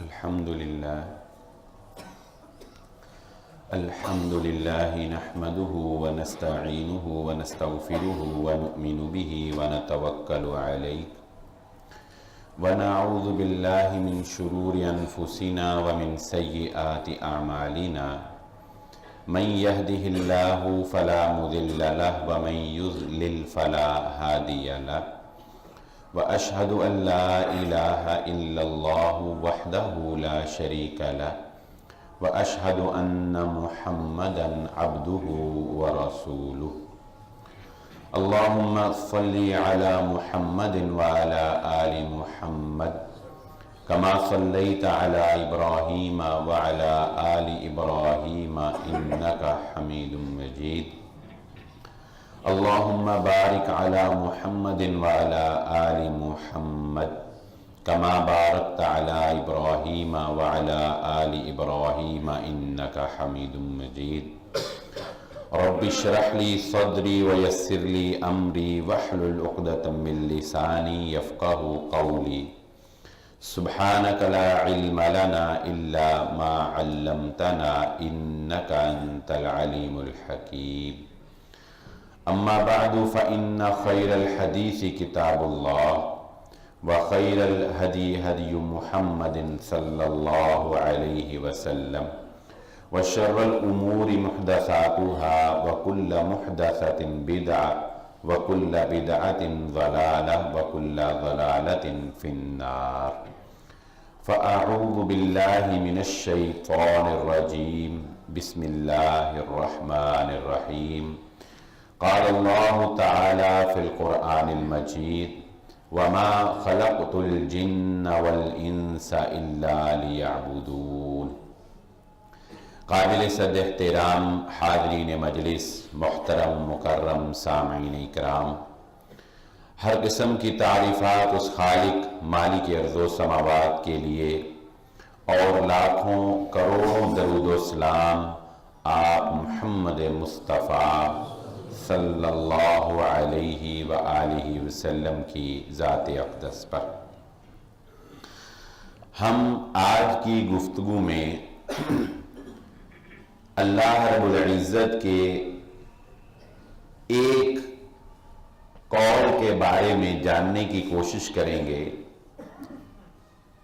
الحمد لله نحمده ونستعينه ونستغفره ونؤمن به ونتوكل عليه ونعوذ بالله من شرور أنفسنا ومن سيئات أعمالنا من يهده الله فلا مضل له ومن يضلل فلا هادي له وأشهد أن لا إله إلا الله وحده لا شريك له وأشهد أن محمدًا عبده ورسوله اللهم صل على محمد وعلى آل محمد كما صليت على إبراهيم وعلى آل إبراهيم إنك حميد مجيد اللهم بارك على محمد وعلى آل محمد كما باركت على إبراهيم وعلى آل إبراهيم إنك حميد مجيد رب اشرح لي صدري ويسر لي أمري واحلل عقدة من لساني يفقهوا قولي سبحانك لا علم لنا إلا ما علمتنا إنك أنت العليم الحكيم أما بعد فإن خير الحديث كتاب الله وخير الهدي هدي محمد صلى الله عليه وسلم وشر الأمور محدثاتها وكل محدثة بدعة وكل بدعة ضلالة وكل ضلالة في النار فأعوذ بالله من الشيطان الرجيم بسم الله الرحمن الرحيم قال الله تعالى في القرآن المجيد وما خلقت الجن والانس الا ليعبدون قابل صد احترام حاضرین مجلس، محترم مکرم سامعین اکرام، ہر قسم کی تعریفات اس خالق مالک ارض و سماوات کے لیے اور لاکھوں کروڑوں درود و سلام آپ محمد مصطفیٰ صلی اللہ علیہ وآلہ وسلم کی ذات اقدس پر۔ ہم آج کی گفتگو میں اللہ رب العزت کے ایک قول کے بارے میں جاننے کی کوشش کریں گے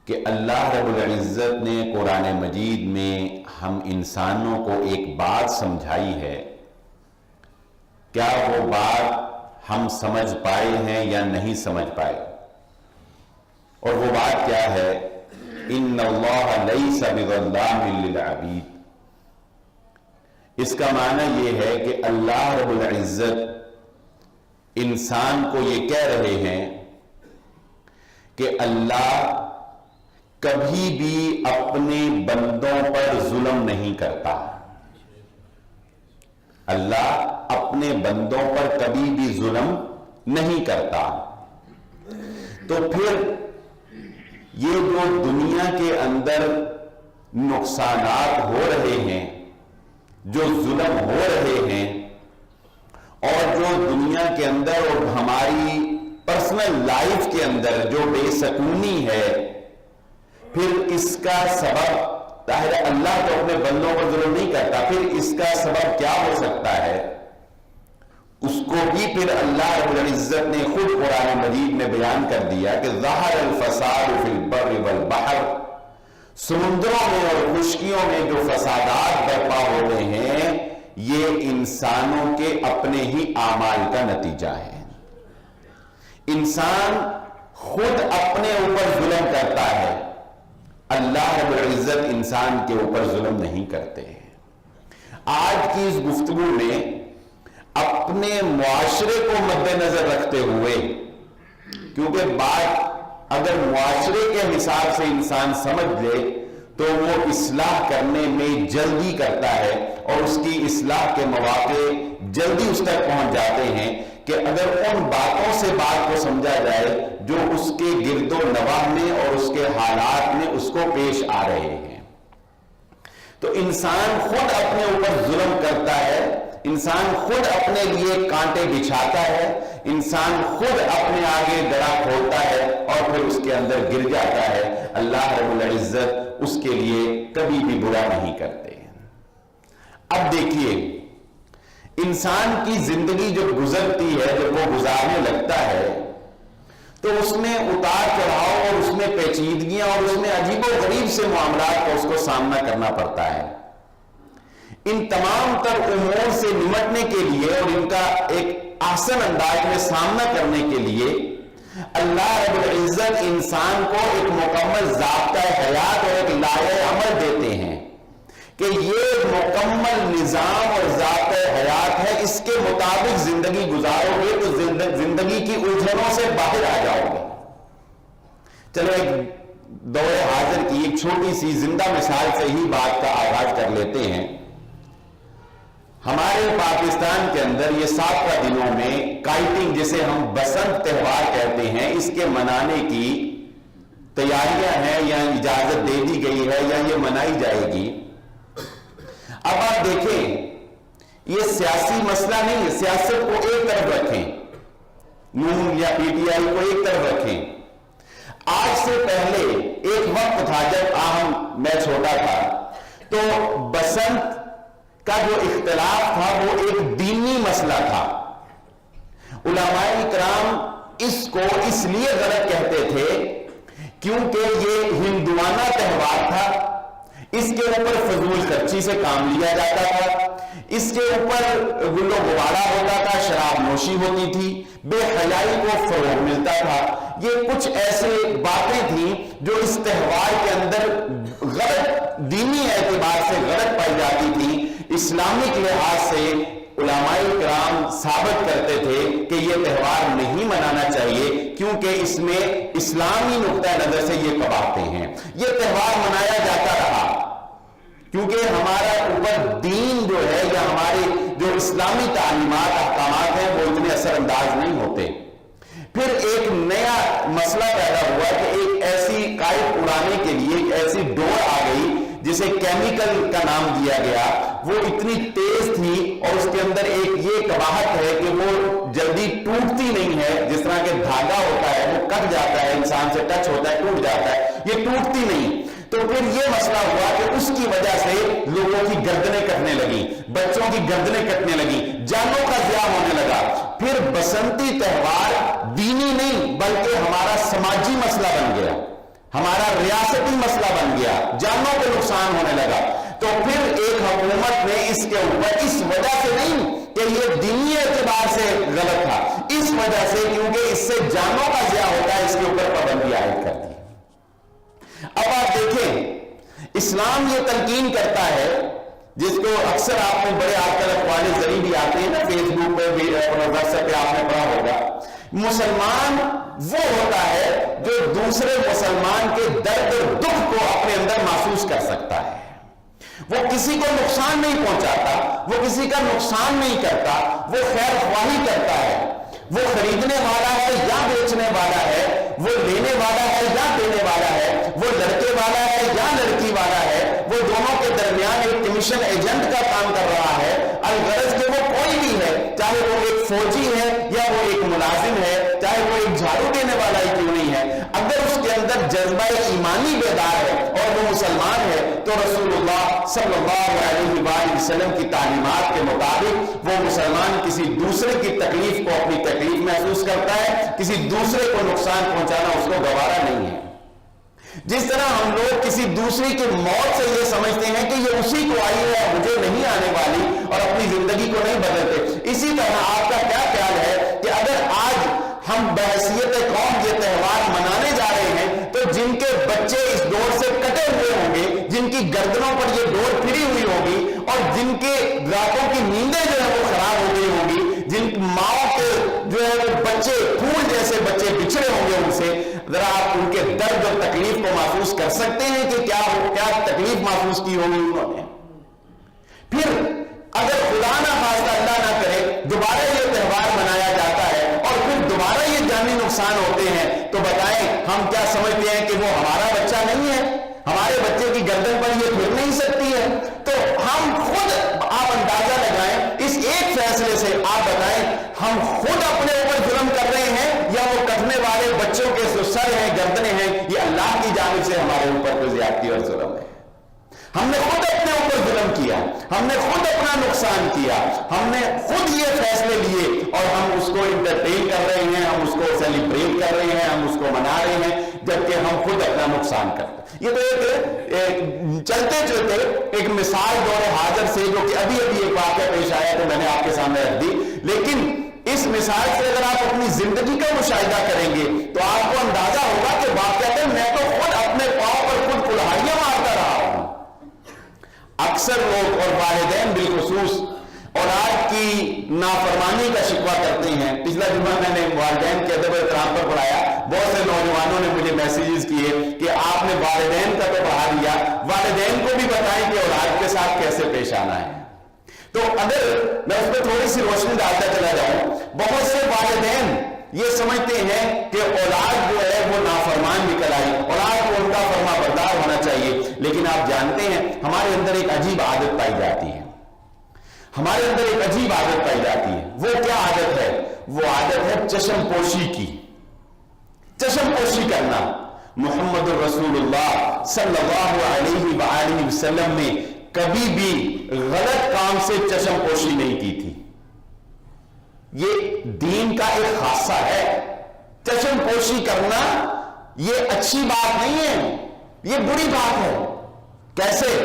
کہ اللہ رب العزت نے قرآن مجید میں ہم انسانوں کو ایک بات سمجھائی ہے، کیا وہ بات ہم سمجھ پائے ہیں یا نہیں سمجھ پائے؟ اور وہ بات کیا ہے؟ ان اللہ لیس بظلام للعبید۔ اس کا معنی یہ ہے کہ اللہ رب العزت انسان کو یہ کہہ رہے ہیں کہ اللہ کبھی بھی اپنے بندوں پر ظلم نہیں کرتا، اللہ اپنے بندوں پر کبھی بھی ظلم نہیں کرتا۔ تو پھر یہ جو دنیا کے اندر نقصانات ہو رہے ہیں، جو ظلم ہو رہے ہیں، اور جو دنیا کے اندر اور ہماری پرسنل لائف کے اندر جو بے سکونی ہے، پھر اس کا سبب ظاہر اللہ تو اپنے بندوں پر ظلم نہیں کرتا، پھر اس کا سبب کیا ہو سکتا ہے؟ اس کو بھی پھر اللہ رب العزت نے خود قرآن مجید میں بیان کر دیا کہ ظہر الفساد فی البر والبحر، سمندروں میں اور خشکیوں میں جو فسادات برپا ہو رہے ہیں یہ انسانوں کے اپنے ہی اعمال کا نتیجہ ہے۔ انسان خود اپنے اوپر ظلم کرتا ہے، اللہ رب العزت انسان کے اوپر ظلم نہیں کرتے ہیں۔ آج کی اس گفتگو میں اپنے معاشرے کو مد نظر رکھتے ہوئے، کیونکہ بات اگر معاشرے کے حساب سے انسان سمجھ لے تو وہ اصلاح کرنے میں جلدی کرتا ہے اور اس کی اصلاح کے مواقع جلدی اس تک پہنچ جاتے ہیں کہ اگر ان باتوں سے بات کو سمجھا جائے جو اس کے گرد و نواح میں اور اس کے حالات میں اس کو پیش آ رہے ہیں۔ تو انسان خود اپنے اوپر ظلم کرتا ہے، انسان خود اپنے لیے کانٹے بچھاتا ہے، انسان خود اپنے آگے گڑھا کھولتا ہے اور اور پھر اس کے اندر گر جاتا ہے، اللہ رب العزت اس کے لیے کبھی بھی برا نہیں کرتے۔ اب دیکھیے، انسان کی زندگی جو گزرتی ہے، جب وہ گزارنے لگتا ہے تو اس میں اتار چڑھاؤ اور اس میں پیچیدگیاں اور اس میں عجیب و غریب سے معاملات کا اس کو سامنا کرنا پڑتا ہے۔ ان تمام تر امور سے نمٹنے کے لیے اور ان کا ایک احسن انداز میں سامنا کرنے کے لیے اللہ رب العزت انسان کو ایک مکمل ضابطہ حیات اور ایک لائحہ عمل دیتے ہیں کہ یہ مکمل نظام اور ضابطہ حیات ہے، اس کے مطابق زندگی گزارو گے تو زندگی کی الجھنوں سے باہر آ جاؤ گے۔ چلو ایک دور حاضر کی ایک چھوٹی سی زندہ مثال سے ہی بات کا آغاز کر لیتے ہیں۔ ہمارے پاکستان کے اندر یہ 7 دنوں میں کائٹنگ، جسے ہم بسنت تہوار کہتے ہیں، اس کے منانے کی تیاریاں ہیں یا اجازت دے دی گئی ہے یا یہ منائی جائے گی۔ اب آپ دیکھیں، یہ سیاسی مسئلہ نہیں ہے، سیاست کو ایک طرف رکھیں، نون یا پی ٹی آئی کو ایک طرف رکھیں۔ آج سے پہلے ایک وقت تھا جب میں چھوٹا تھا تو بسنت کا جو اختلاف تھا وہ ایک دینی مسئلہ تھا۔ علماء کرام اس کو اس لیے غلط کہتے تھے کیونکہ یہ ہندوانہ تہوار تھا، اس کے اوپر فضول خرچی سے کام لیا جاتا تھا، اس کے اوپر گل و غبارہ ہوتا تھا، شراب نوشی ہوتی تھی، بے حیائی کو فروغ ملتا تھا۔ یہ کچھ ایسے باتیں تھیں جو اس تہوار کے اندر غلط، دینی اعتبار سے غلط پائی جاتی تھی۔ اسلامک لحاظ سے علماء کرام ثابت کرتے تھے کہ یہ تہوار نہیں منانا چاہیے کیونکہ اس میں اسلامی نقطہ نظر سے یہ قباحتیں ہیں۔ یہ تہوار منایا جاتا رہا کیونکہ ہمارا اوپر دین جو ہے یا ہمارے جو اسلامی تعلیمات احکامات ہیں وہ اتنے اثر انداز نہیں ہوتے۔ پھر ایک نیا مسئلہ پیدا ہوا کہ ایک ایسی کائٹ اڑانے کے لیے ایک ایسی ڈور آ گئی جسے کیمیکل کا نام دیا گیا، وہ اتنی تیز تھی اور اس کے اندر ایک یہ قباحت ہے کہ وہ جلدی ٹوٹتی نہیں ہے، جس طرح کہ دھاگا ہوتا ہے وہ کٹ جاتا ہے، انسان سے ٹچ ہوتا ہے ٹوٹ جاتا ہے، یہ ٹوٹتی نہیں۔ تو پھر یہ مسئلہ ہوا کہ اس کی وجہ سے لوگوں کی گردنیں کٹنے لگی، بچوں کی گردنیں کٹنے لگی، جانوں کا ضیاع ہونے لگا۔ پھر بسنتی تہوار دینی نہیں بلکہ ہمارا سماجی مسئلہ بن گیا، ہمارا ریاستی مسئلہ بن گیا، جانوں کو نقصان ہونے لگا۔ تو پھر ایک حکومت نے اس کے اوپر اس وجہ سے نہیں کہ یہ دینی اعتبار سے غلط تھا، اس وجہ سے کیونکہ اس سے جانوں کا ضیاع ہوتا ہے، اس کے اوپر پابندی عائد کر دی۔ اب آپ دیکھیں، اسلام یہ تلقین کرتا ہے، جس کو اکثر آپ نے بڑے آج کل اخباری ذریعے بھی آتے ہیں نا، فیس بک پہ بھی، واٹس ایپ پہ آپ نے پڑھا ہوگا، مسلمان وہ ہوتا ہے جو دوسرے مسلمان کے درد اور دکھ کو اپنے اندر محسوس کر سکتا ہے۔ وہ کسی کو نقصان نہیں پہنچاتا، وہ کسی کا نقصان نہیں کرتا، وہ خیر خواہی کرتا ہے۔ وہ خریدنے والا ہے یا بیچنے والا ہے، وہ لینے والا ہے یا دینے والا ہے، وہ لڑکے والا ہے یا لڑکی والا ہے، وہ دونوں کے درمیان ایک کمیشن ایجنٹ کا کام کر رہا ہے، الغرض کہ وہ کوئی بھی ہے، چاہے وہ ایک فوجی ہے یا وہ ایک ملازم ہے، چاہے وہ ایک جھاڑو دینے والا ہی کیوں نہیں ہے، اگر اس کے اندر جذبہ ایمانی بیدار ہے اور وہ مسلمان ہے تو رسول اللہ صلی اللہ علیہ وآلہ وسلم کی تعلیمات کے مطابق وہ مسلمان کسی دوسرے کی تکلیف کو اپنی تکلیف محسوس کرتا ہے، کسی دوسرے کو نقصان پہنچانا اس کو گوارا نہیں ہے۔ جس طرح ہم لوگ کسی دوسری کی موت سے یہ سمجھتے ہیں کہ یہ اسی کو آئی ہے، مجھے نہیں آنے والی، اور اپنی زندگی کو نہیں بدلتے، اسی طرح آپ کا کیا خیال ہے کہ اگر آج ہم بحیثیت قوم یہ تہوار منانے جا رہے ہیں تو جن کے بچے اس ڈور سے کٹے ہوئے ہوں گے، جن کی گردنوں پر یہ ڈور پھری ہوئی ہوگی اور جن کے راتوں کی نیندیں جو ہے وہ خراب ہو گئی ہوں گی، جن ماؤں کے جو ہے وہ بچے پھول جیسے بچے بچھڑے ہوں گے ان سے، ذرا آپ ان کے درد اور تکلیف کو محسوس کر سکتے ہیں کہ کیا تکلیف محسوس کی ہوگی انہوں نے۔ پھر اگر خدا نہ خواستہ اللہ نہ کرے دوبارہ یہ تہوار منایا جاتا ہے اور پھر دوبارہ یہ جانی نقصان ہوتے ہیں تو بتائیں ہم کیا سمجھتے ہیں کہ وہ ہمارا بچہ نہیں ہے، ہمارے بچے کی گردن پر یہ پھر نہیں سکتی ہے؟ تو ہم خود، آپ اندازہ لگائیں اس ایک فیصلے سے، آپ بتائیں ہم خود اپنے اوپر ظلم کر رہے ہیں یا وہ کٹنے والے بچوں کے جو سر ہیں گردنیں ہیں، یہ اللہ کی جانب سے ہمارے اوپر کوئی زیادتی اور ظلم ہے. ہم نے خود اپنے اوپر ظلم کیا، ہم نے خود اپنا نقصان کیا، ہم نے خود یہ فیصلے لیے اور ہم اس کو انٹرٹین کر رہے ہیں، ہم اس کو سیلیبریٹ کر رہے ہیں، ہم اس کو منا رہے ہیں، جبکہ ہم خود اپنا نقصان کرتے ہیں. یہ تو ایک چلتے چلتے ایک مثال دور حاضر سے جو کہ ابھی ایک واقعہ پیش آیا تو میں نے آپ کے سامنے رکھ دی، لیکن اس مثال سے اگر آپ اپنی زندگی کا مشاہدہ کریں گے تو آپ کو اندازہ ہوگا کہ واقعہ میں تو خود اپنے پاؤں پر خود کلہاڑیاں مارتا رہا ہوں. اکثر لوگ اور والدین بالخصوص اولاد کی نافرمانی کا شکوہ کرتے ہیں. پچھلا جمعہ میں نے والدین کے ادب و احترام پر پڑھایا، بہت سے نوجوانوں نے مجھے میسیجز کیے کہ آپ نے والدین کا تو پڑھا دیا، والدین کو بھی بتائیں کہ اولاد کے ساتھ کیسے پیش آنا ہے. تو اگر میں اس پہ تھوڑی سی روشنی ڈالتا چلا جاؤں، بہت سے والدین یہ سمجھتے ہیں کہ اولاد جو ہے وہ نافرمان نکل آئی، اولاد کو ان کا فرما بردار ہونا چاہیے. لیکن آپ جانتے ہیں ہمارے اندر ایک عجیب عادت پائی جاتی ہے، ہمارے اندر ایک عجیب عادت پائی جاتی ہے. وہ کیا عادت ہے؟ وہ عادت ہے چشم پوشی کی. چشم پوشی کرنا. محمد رسول اللہ صلی اللہ علیہ وآلہ وسلم نے کبھی بھی غلط کام سے چشم پوشی نہیں کی تھی. یہ دین کا ایک خاصہ ہے. چشم پوشی کرنا یہ اچھی بات نہیں ہے، یہ بری بات ہے. کیسے؟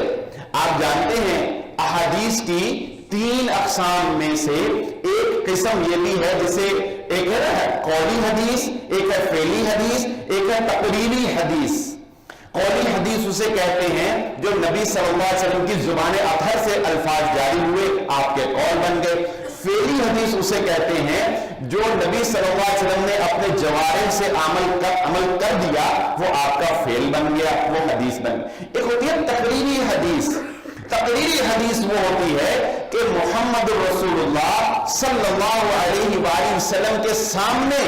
آپ جانتے ہیں احادیث کی 3 اقسام میں سے ایک قسم یہ بھی ہے جسے ایک ہے قولی حدیث، ایک ہے فعلی حدیث، ایک ہے تقریری حدیث. قولی حدیث اسے کہتے ہیں جو نبی صلی اللہ علیہ وسلم کی زبان اطہر سے الفاظ جاری ہوئے، آپ کے قول بن گئے. فعلی حدیث اسے کہتے ہیں جو نبی صلی اللہ علیہ وسلم نے اپنے جوارح سے عمل کر دیا، وہ آپ کا فعل بن گیا، وہ حدیث بن گیا. ایک ہوتی ہے تقریری حدیث. تقریری حدیث وہ ہوتی ہے کہ محمد رسول اللہ صلی اللہ علیہ وآلہ وسلم کے سامنے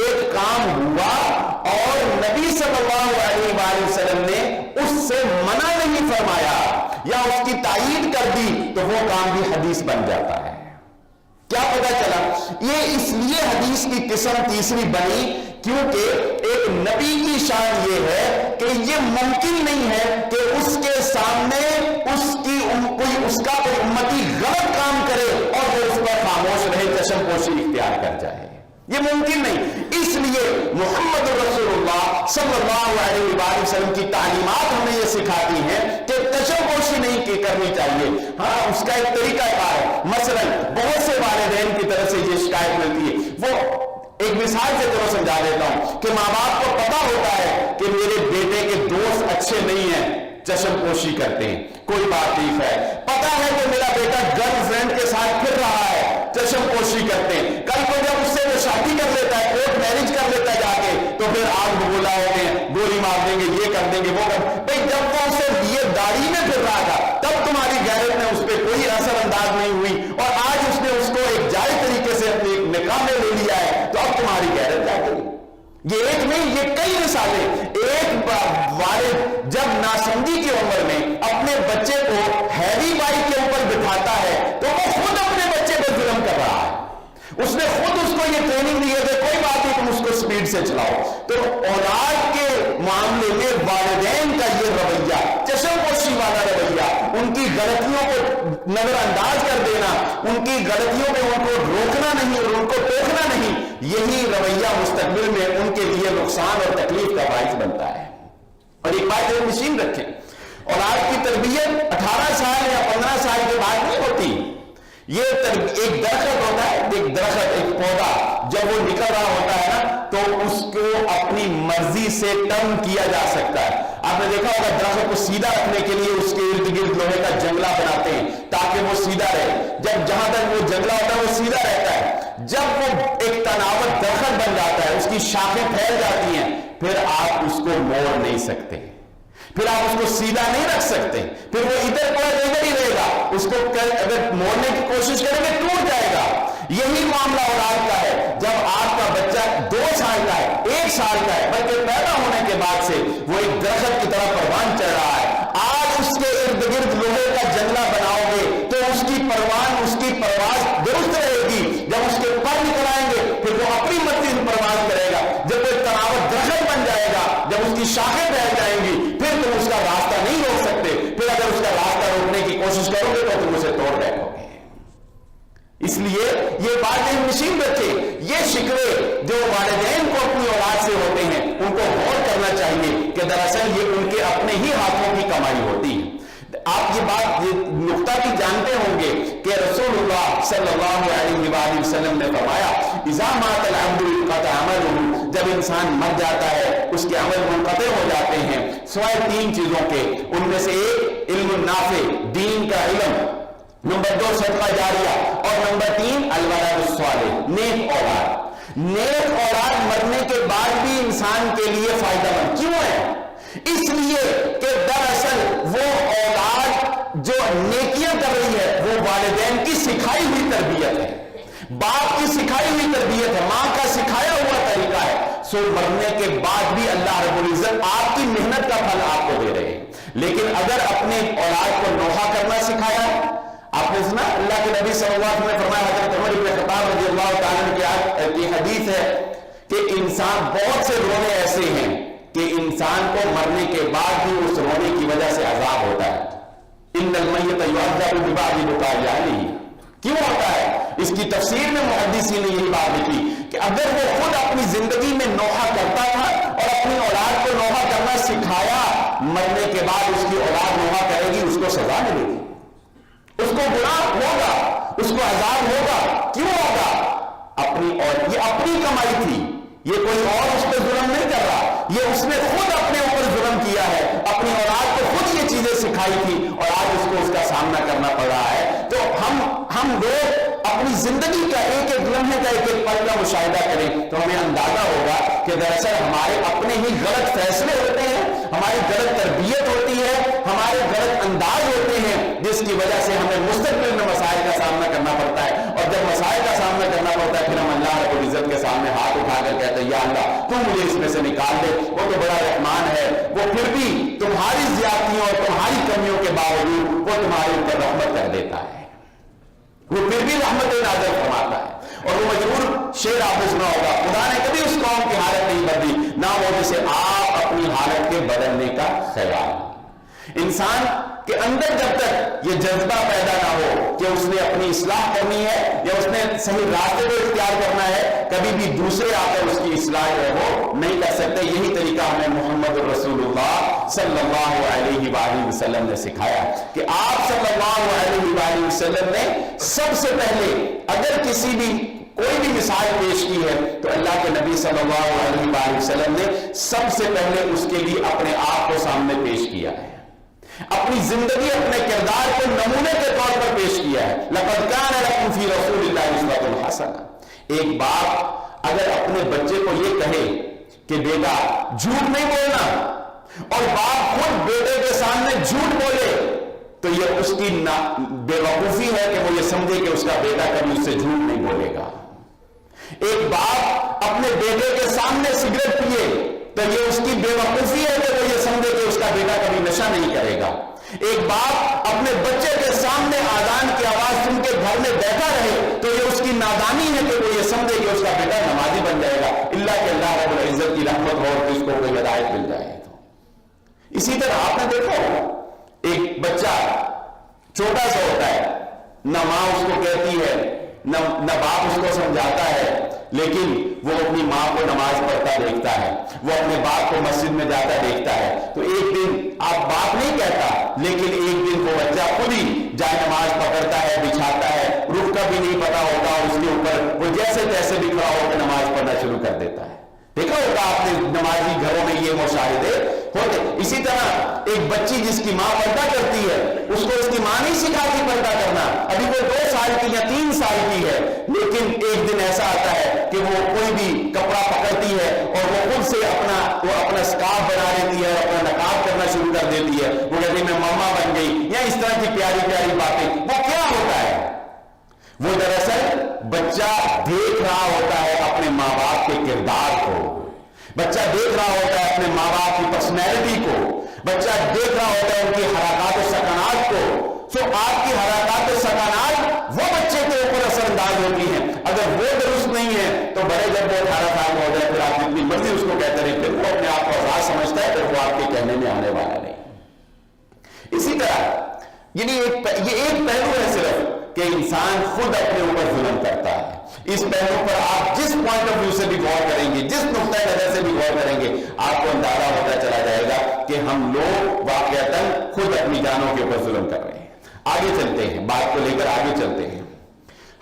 ایک کام ہوا اور نبی صلی اللہ علیہ وآلہ وسلم نے اس سے منع نہیں فرمایا یا اس کی تائید کر دی تو وہ کام بھی حدیث بن جاتا ہے. کیا پتہ چلا؟ یہ اس لیے حدیث کی قسم تیسری بنی کیونکہ ایک نبی کی شان یہ ہے کہ یہ ممکن نہیں ہے کہ اس کے سامنے اس کا کوئی امتی غلط کام کرے اور وہ اس پر خاموش رہے، چشم پوشی اختیار کر جائے. یہ ممکن نہیں. اس لیے محمد رسول اللہ صلی اللہ علیہ وآلہ وسلم کی تعلیمات ہمیں یہ سکھاتی ہیں کہ چشم پوشی نہیں کرنی چاہیے. ہاں اس کا ایک طریقہ کار ہے. مثلا بہت سے والدین کی طرف سے یہ شکایت ملتی ہے. وہ ایک مثال سے تھوڑا سمجھا دیتا ہوں کہ ماں باپ کو پتا ہوتا ہے کہ میرے بیٹے کے دوست اچھے نہیں ہیں، چشم پوشی کرتے ہیں، کوئی بات نہیں ہے. پتا ہے کہ میرا بیٹا گرل فرینڈ کے ساتھ پھر رہا ہے، چشم پوشی کرتے ہیں. کل کو جب اس سے وہ شادی کر لیتا ہے، کورٹ میرج کر لیتا ہے جا کے، تو پھر آگ بگولا ہوتے ہیں، گولی مار دیں گے، یہ کر دیں گے، وہ کر. بھائی جب وہ اسے یہ داڑھی میں پھر رہا تھا تب تمہاری غیرت میں اس پہ کوئی اثر انداز نہیں ہوئی اور آج اس نے اس کو ایک جائز طریقے سے اپنے نکاح میں لے لیا ہے تو اب تمہاری غیرت کیا کرے. یہ ایک نہیں، یہ کئی مثالیں. ایک والد جب ناسمجھی کی عمر میں اپنے بچے کو ہیوی بائک کے اوپر بٹھاتا ہے تو وہ خود اپنے بچے پر ظلم کر رہا ہے. اس نے خود اس کو یہ ٹریننگ دی ہے کہ کوئی بات نہیں، تم اس کو سپیڈ سے چلاؤ. تو اولاد کے معاملے میں والدین کا یہ رویہ، چشم پوشی والا رویہ، ان کی غلطیوں کو نظر انداز کر دینا، ان کی غلطیوں میں ان کو روکنا نہیں اور ان کو ٹوکنا نہیں، یہی رویہ مستقبل میں ان کے لیے نقصان اور تکلیف کا باعث بنتا ہے. اور ایک بات ایک مشین رکھیں، اولاد کی تربیت 18 سال یا 15 سال کے بعد نہیں ہوتی. یہ ایک درخت ہوتا ہے، ایک درخت، ایک پودا جب وہ نکل رہا ہوتا ہے نا تو اس کو اپنی مرضی سے ٹرن کیا جا سکتا ہے. آپ نے دیکھا ہوگا درخت کو سیدھا رکھنے کے لیے اس کے ارد گرد لوہے کا جنگلہ بناتے ہیں تاکہ وہ سیدھا رہے. جب جہاں تک وہ جنگلہ ہوتا ہے وہ سیدھا رہتا ہے. جب وہ ایک تناوت درخت بن جاتا ہے، اس کی شاخیں پھیل جاتی ہیں، پھر آپ اس کو موڑ نہیں سکتے، پھر آپ اس کو سیدھا نہیں رکھ سکتے، پھر وہ ادھر پڑا ادھر ہی رہے گا. اس کو اگر موڑنے کی کوشش کریں گے ٹوٹ جائے گا. یہی معاملہ اولاد کا ہے. جب آپ کا بچہ 2 سال کا ہے، 1 سال کا ہے، بلکہ پیدا ہونے کے بعد سے وہ ایک درخت کی طرح پروان چڑھ رہا ہے، آج اس کے ارد گرد لوہے کا جنگلہ بناؤ گے تو اس کی پروان، اس کی پرواز درست رہے گی. جب اس کے پر نکل آئیں گے پھر وہ اپنی مرضی سے پرواز کرے گا. جب وہ تناوت درخت بن جائے گا کی شاخیں بہ جائیں گی، پھر تم اس کا راستہ نہیں روک سکتے، پھر اگر اس کا راستہ روکنے کی کوشش کرو گے تو تم اسے توڑ بیٹھو گے۔ اس لیے یہ بات ذہن نشین رکھے، یہ شکوے جو والدین کو اپنی اولاد سے ہوتے ہیں ان کو غور کرنا چاہیے کہ دراصل یہ ان کے اپنے ہی ہاتھوں کی کمائی ہوتی ہے۔ آپ یہ بات نقطہ بھی جانتے ہوں گے کہ رسول اللہ صلی اللہ علیہ وآلہ وسلم نے فرمایا اذا مات العبد انقطع عمله، جب انسان مر جاتا ہے اس کے عمل منقطع ہو جاتے ہیں سوائے تین چیزوں کے، ان میں سے ایک علم نافع، دین کا علم، نمبر 2 صدقہ جاریہ، اور نمبر 3 الولد الصالح، نیک اولاد۔ نیک اولاد مرنے کے بعد بھی انسان کے لیے فائدہ مند کیوں ہے؟ اس لیے کہ دراصل وہ اولاد جو نیکیاں کر رہی ہے وہ والدین کی سکھائی ہوئی تربیت ہے، باپ کی سکھائی ہوئی تربیت ہے، ماں کا سکھایا ہوا طریقہ ہے۔ سو مرنے کے بعد بھی اللہ رب العزت آپ کی محنت کا پھل آپ کو دے رہے ہیں۔ لیکن اگر اپنے اولاد کو نوحہ کرنا سکھایا، آپ نے سنا اللہ کے نبی صلی اللہ علیہ وسلم نے فرمایا، حضرت عمر بن خطاب رضی اللہ تعالیٰ عنہ کی حدیث ہے کہ انسان بہت سے رونے ایسے ہیں کہ انسان کو مرنے کے بعد بھی اس رونے کی وجہ سے عذاب ہوتا ہے۔ ان المیت یعذب ببعض بکاء اہلہ، کیوں ہوتا ہے؟ اس کی تفسیر میں محدثین نے یہی بات لکھی کہ اگر وہ خود اپنی زندگی میں نوحہ کرتا تھا اور اپنی اولاد کو نوحہ کرنا سکھایا، مرنے کے بعد اس کی اولاد نوحہ کرے گی، اس کو سزا ملے گی، اس کو گناہ ہوگا، اس کو عذاب ہوگا۔ کیوں ہوگا؟ اور یہ اپنی کمائی تھی، یہ کوئی اور اس پہ ظلم نہیں کر رہا، یہ اس نے خود اپنے اوپر ظلم کیا ہے، اپنی اولاد کو خود یہ چیزیں سکھائی تھی اور آج اس کو اس کا سامنا کرنا پڑ رہا ہے۔ تو ہم لوگ اپنی زندگی کا ایک ایک لمحے کا ایک ایک پل کا مشاہدہ کریں تو ہمیں اندازہ ہوگا کہ دراصل ہمارے اپنے ہی غلط فیصلے ہوتے ہیں، ہماری غلط تربیت ہوتی ہے، ہمارے غلط انداز ہوتے ہیں، جس کی وجہ سے ہمیں مستقبل میں مسائل کا سامنا کرنا پڑتا ہے۔ اور جب مسائل کا سامنا کرنا پڑتا ہے پھر ہم اللہ رب العزت کے سامنے ہاتھ اٹھا کر کہتے ہیں یا اللہ تو مجھے اس میں سے نکال دے، وہ تو بڑا رحمان ہے، وہ پھر بھی تمہاری زیادتیوں اور تمہاری کمیوں کے باوجود وہ تمہارے اوپر رحمت کر دیتا ہے، وہ پھر بھی رحمت نازل فرماتا ہے۔ اور وہ مجبور شعر آپ نے سنا ہوگا، خدا نے کبھی اس قوم کی حالت نہیں بدلی نہ وہ جسے آپ اپنی حالت کے بدلنے کا خیال۔ انسان کے اندر جب تک یہ جذبہ پیدا نہ ہو کہ اس نے اپنی اصلاح کرنی ہے یا اس نے صحیح راستے کو اختیار کرنا ہے، کبھی بھی دوسرے آ کر اس کی اصلاح جو ہے وہ نہیں کر سکتے۔ یہی طریقہ ہمیں محمد رسول اللہ صلی اللہ علیہ وآلہ وسلم نے سکھایا کہ آپ صلی اللہ علیہ وآلہ وسلم نے سب سے پہلے اگر کسی بھی کوئی بھی مثال پیش کی ہے تو اللہ کے نبی صلی اللہ علیہ وآلہ وسلم نے سب سے پہلے اس کے لیے اپنے آپ کو سامنے پیش کیا ہے، اپنی زندگی اپنے کردار کو نمونے کے طور پر پیش کیا ہے۔ لقد کان لکم فی رسول اللہ اسوۃ حسنہ۔ ایک باپ اگر اپنے بچے کو یہ کہے کہ بیٹا جھوٹ نہیں بولنا اور باپ خود بیٹے کے سامنے جھوٹ بولے تو یہ اس کی بے وقوفی ہے کہ وہ یہ سمجھے کہ اس کا بیٹا کبھی اس سے جھوٹ نہیں بولے گا۔ ایک باپ اپنے بیٹے کے سامنے سگریٹ پیے تو یہ اس کی بے وقوفی ہے کہ وہ یہ سمجھے کہ اس کا بیٹا کبھی نشہ نہیں کرے گا۔ ایک باپ اپنے بچے کے سامنے آذان کی آواز سن کے گھر میں بیٹھا رہے تو یہ اس کی نادانی ہے کہ وہ یہ سمجھے کہ اس کا بیٹا نمازی بن جائے گا، اللہ کہ اللہ رب العزت کی رحمت ہو اور اس کو کوئی ہدایت مل جائے۔ تو اسی طرح آپ نے دیکھا ایک بچہ چھوٹا سا ہوتا ہے، نہ ماں اس کو کہتی ہے نہ باپ اس کو سمجھاتا ہے، لیکن وہ اپنی ماں کو نماز پڑھتا دیکھتا ہے، وہ اپنے باپ کو مسجد میں جاتا دیکھتا ہے۔ تو ایک دن آپ باپ نہیں کہتا لیکن ایک دن وہ بچہ خود ہی جائے نماز پکڑتا ہے، بچھاتا ہے، رخ کا بھی نہیں پتا ہوتا اس کے اوپر وہ جیسے تیسے بکھرا ہو کے نماز پڑھنا شروع کر دیتا ہے۔ دیکھا ہوگا آپ نے نمازی گھروں میں یہ مشاہدے ہوتے۔ اسی طرح ایک بچی جس کی ماں پردہ کرتی ہے اس کو اس کی ماں نہیں سکھاتی پردہ کرنا، ابھی وہ 2 سال کی یا 3 سال کی ہے، لیکن ایک دن ایسا آتا ہے کہ وہ کوئی بھی کپڑا پکڑتی ہے اور وہ خود سے اپنا سکارف بنا لیتی ہے، اپنا نقاب کرنا شروع کر دیتی ہے، وہ کہتی ہے میں ماما بن گئی، یا اس طرح کی پیاری پیاری باتیں۔ وہ کیا ہوتا ہے؟ وہ دراصل بچہ دیکھ رہا ہوتا ہے اپنے ماں باپ کے کردار کو، بچہ دیکھ رہا ہوتا ہے اپنے ماں باپ کی پرسنالٹی کو، بچہ دیکھ رہا ہوتا ہے ان کی حرکات و سکنات کو۔ سو آپ کی حرکات و سکنات وہ بچے کے اوپر اثر انداز ہوتی ہیں، اگر وہ درست نہیں ہے تو بڑے جب وہ 18 سال میں ہو جائے پھر آپ جتنی مرضی اس کو کہتے رہے، پھر وہ اپنے آپ کو آزاد سمجھتا ہے، پھر یعنی یہ ایک پہلو ہے صرف کہ انسان خود اپنے اوپر ظلم کرتا ہے. اس پہلو پر آپ جس پوائنٹ آف ویو سے بھی غور کریں گے, جس نقطہ نظر سے بھی غور کریں گے, آپ کو اندازہ ہوتا چلا جائے گا کہ ہم لوگ واقعتاً خود اپنی جانوں کے اوپر ظلم کر رہے ہیں. آگے چلتے ہیں, بات کو لے کر آگے چلتے ہیں.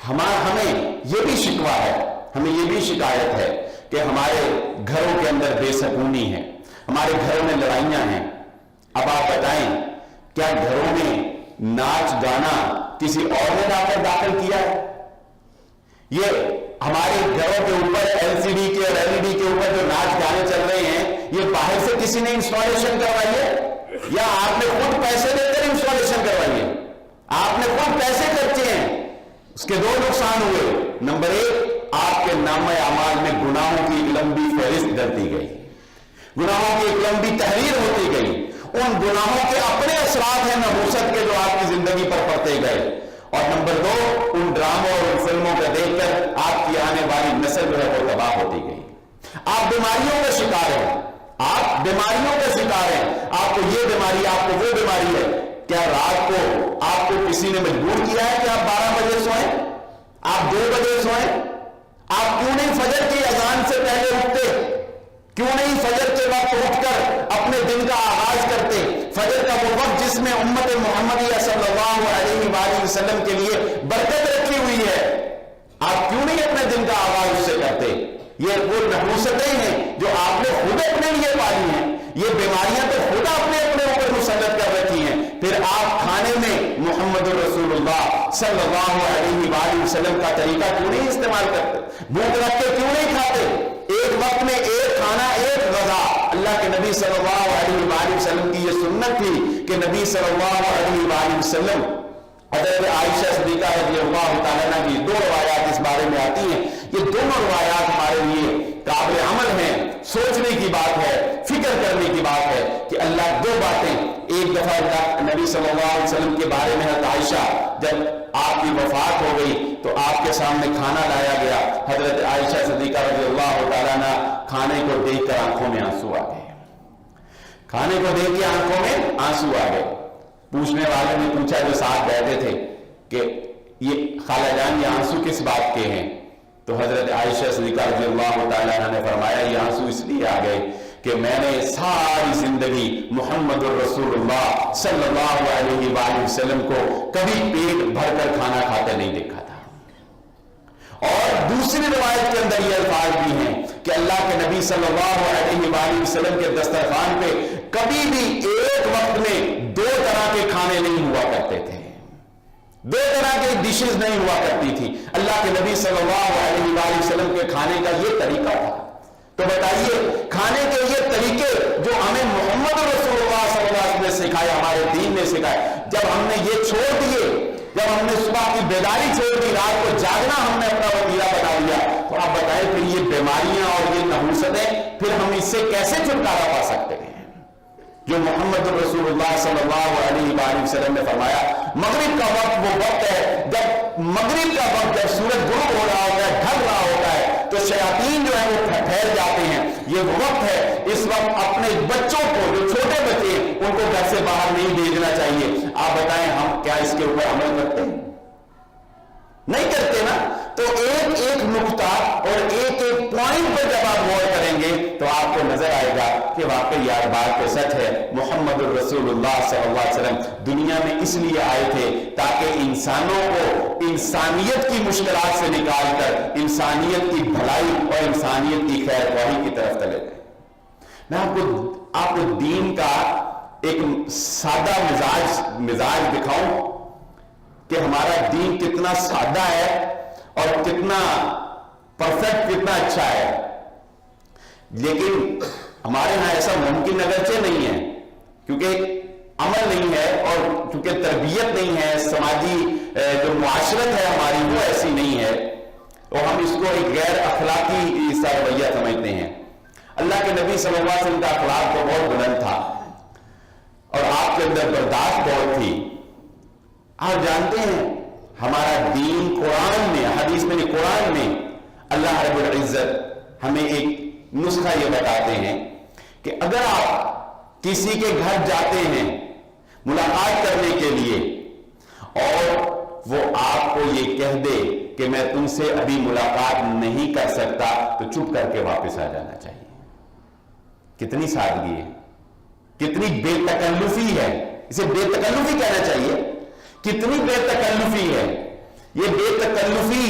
ہمیں یہ بھی شکوہ ہے, ہمیں یہ بھی شکایت ہے کہ ہمارے گھروں کے اندر بے سکونی ہے, ہمارے گھروں میں لڑائیاں ہیں. اب آپ بتائیں, کیا گھروں میں ناچ گانا کسی اور نے لا کر داخل کیا ہے؟ یہ ہمارے گھروں کے اوپر LCD کے اور LED کے اوپر جو ناچ گانے چل رہے ہیں, یہ باہر سے کسی نے انسٹالیشن کروائی ہے یا آپ نے خود پیسے دے کر انسٹالیشن کروائی ہے؟ آپ نے خود پیسے خرچے ہیں. اس کے دو نقصان ہوئے. نمبر 1, آپ کے نامہ اعمال میں گناہوں کی ایک لمبی فہرست درتی گئی, گناہوں کی ایک لمبی تحریر ہوتی گئی. ان گناہوں کے اپنے اثرات ہیں نحوست کے جو آپ کی زندگی پر پڑتے گئے. اور نمبر 2, ان ڈراموں اور ان فلموں کو دیکھ کر آپ کی آنے والی نسل جو ہے وہ تباہ ہوتی گئی. آپ بیماریوں کا شکار ہیں, آپ بیماریوں کا شکار ہیں. آپ کو یہ بیماری, آپ کو وہ بیماری ہے. کیا رات کو آپ کو کسی نے مجبور کیا ہے کہ آپ 12 بجے سوئیں, آپ 2 بجے سوئیں؟ آپ کیوں نہیں فجر کی اذان سے پہلے اٹھتے؟ کیوں نہیں فجر کے وقت اٹھ کر اپنے دن کا آغاز کرتے؟ فجر کا وہ وقت جس میں امت محمدیہ صلی اللہ علیہ وآلہ وسلم کے لیے برکت رکھی ہوئی ہے, آپ کیوں نہیں اپنے دن کا آغاز اس سے کرتے؟ یہ وہ نحوستیں ہیں جو آپ نے خود اپنے لیے پالی ہیں. یہ بیماریاں تو خود آپ نے اپنے اوپر مسلط کر رکھی ہیں. پھر آپ کھانے میں محمد رسول اللہ صلی اللہ علیہ وآلہ وسلم کا طریقہ کیوں نہیں استعمال کرتے؟ بھوک رکھ کے کیوں نہیں کھاتے؟ ایک وقت میں ایک کھانا, ایک غذا. اللہ کے نبی صلی اللہ علیہ وآلہ وسلم کی یہ سنت تھی کہ نبی صلی اللہ علیہ وآلہ وسلم, حضرت عائشہ صدیقہ رضی اللہ تعالیٰ عنہ کی 2 روایات اس بارے میں آتی ہیں. یہ دونوں روایات ہمارے لیے قابل عمل ہیں, سوچنے کی بات ہے, فکر کرنے کی بات ہے کہ اللہ 2 باتیں. ایک دفعہ اللہ نبی صلی اللہ علیہ وسلم کے بارے میں حضرت عائشہ, جب آپ کی وفات ہو گئی تو آپ کے سامنے کھانا لایا گیا. حضرت عائشہ صدیقہ رضی اللہ تعالیٰ عنہ کھانے کو دیکھ کر آنکھوں میں آنسو آ گئے, کھانے کو دیکھ کے آنکھوں میں آنسو آ گئے. پوچھنے والے نے پوچھا جو ساتھ بیٹھے تھے کہ یہ خالہ جان, یہ آنسو کس بات کے ہیں؟ تو حضرت عائشہ صدیقہ رضی اللہ تعالیٰ عنہ نے فرمایا, یہ آنسو اس لیے آ گئے کہ میں نے ساری زندگی محمد الرسول اللہ صلی اللہ علیہ وآلہ وسلم کو کبھی پیٹ بھر کر کھانا کھاتے نہیں دیکھا تھا. اور دوسری روایت کے اندر یہ الفاظ بھی ہیں کہ اللہ کے نبی صلی اللہ علیہ وآلہ وسلم کے دسترخوان پہ کبھی بھی ایک وقت میں 2 طرح کے کھانے نہیں ہوا کرتے تھے, 2 طرح کی ڈشز نہیں ہوا کرتی تھی. اللہ کے نبی صلی اللہ علیہ وآلہ وسلم کے کھانے کا یہ طریقہ تھا. تو بتائیے, کھانے کے یہ طریقے جو ہمیں محمد رسول اللہ صلی اللہ علیہ وسلم نے سکھائے, ہمارے دین نے سکھائے, جب ہم نے یہ چھوڑ دیے, جب ہم نے صبح کی بیداری چھوڑ دی, رات کو جاگنا ہم نے اپنا وسیلہ بنا لیا, تو آپ بتائیں پھر یہ بیماریاں اور یہ نحوستیں, پھر ہم اس سے کیسے چھٹکارا پا سکتے ہیں؟ جو محمد رسول اللہ صلی اللہ علیہ وآلہ وسلم نے فرمایا, مغرب کا وقت وہ وقت ہے جب مغرب کا وقت, جب سورج غروب ہو رہا ہوتا ہے, ڈھل رہا ہوتا ہے, تو شیاطین جو ہے وہ ٹھہر جاتے ہیں. یہ وہ وقت ہے, اس وقت اپنے بچوں کو, جو چھوٹے بچے ہیں, ان کو گھر سے باہر نہیں بھیجنا چاہیے. آپ بتائیں ہم کیا اس کے اوپر عمل کرتے ہیں؟ نہیں کرتے نا. تو ایک ایک نقطہ اور ایک ایک پوائنٹ پر جب آپ غور کریں گے تو آپ کو نظر آئے گا کہ واقعی یار بات تو سچ ہے. محمد الرسول اللہ صلی اللہ علیہ وسلم دنیا میں اس لیے آئے تھے تاکہ انسانوں کو انسانیت کی مشکلات سے نکال کر انسانیت کی بھلائی اور انسانیت کی خیر خواہی کی طرف چلے گئے. میں آپ کو دین کا ایک سادہ مزاج دکھاؤں کہ ہمارا دین کتنا سادہ ہے اور کتنا پرفیکٹ, کتنا اچھا ہے. لیکن ہمارے ہاں ایسا ممکن اگرچہ نہیں ہے, کیونکہ عمل نہیں ہے اور کیونکہ تربیت نہیں ہے, سماجی جو معاشرت ہے ہماری وہ ایسی نہیں ہے, اور ہم اس کو ایک غیر اخلاقی سا رویہ سمجھتے ہیں. اللہ کے نبی صلی اللہ علیہ وسلم کا اخلاق تو بہت بلند تھا اور آپ کے اندر برداشت بہت تھی. آپ جانتے ہیں ہمارا دین قرآن میں, حدیث میں نہیں, قرآن میں اللہ رب العزت ہمیں ایک نسخہ یہ بتاتے ہیں کہ اگر آپ کسی کے گھر جاتے ہیں ملاقات کرنے کے لیے اور وہ آپ کو یہ کہہ دے کہ میں تم سے ابھی ملاقات نہیں کر سکتا تو چپ کر کے واپس آ جانا چاہیے. کتنی سادگی ہے، کتنی بے تکلفی ہے. اسے بے تکلفی کہنا چاہیے. کتنی بے تکلفی ہے. یہ بے تکلفی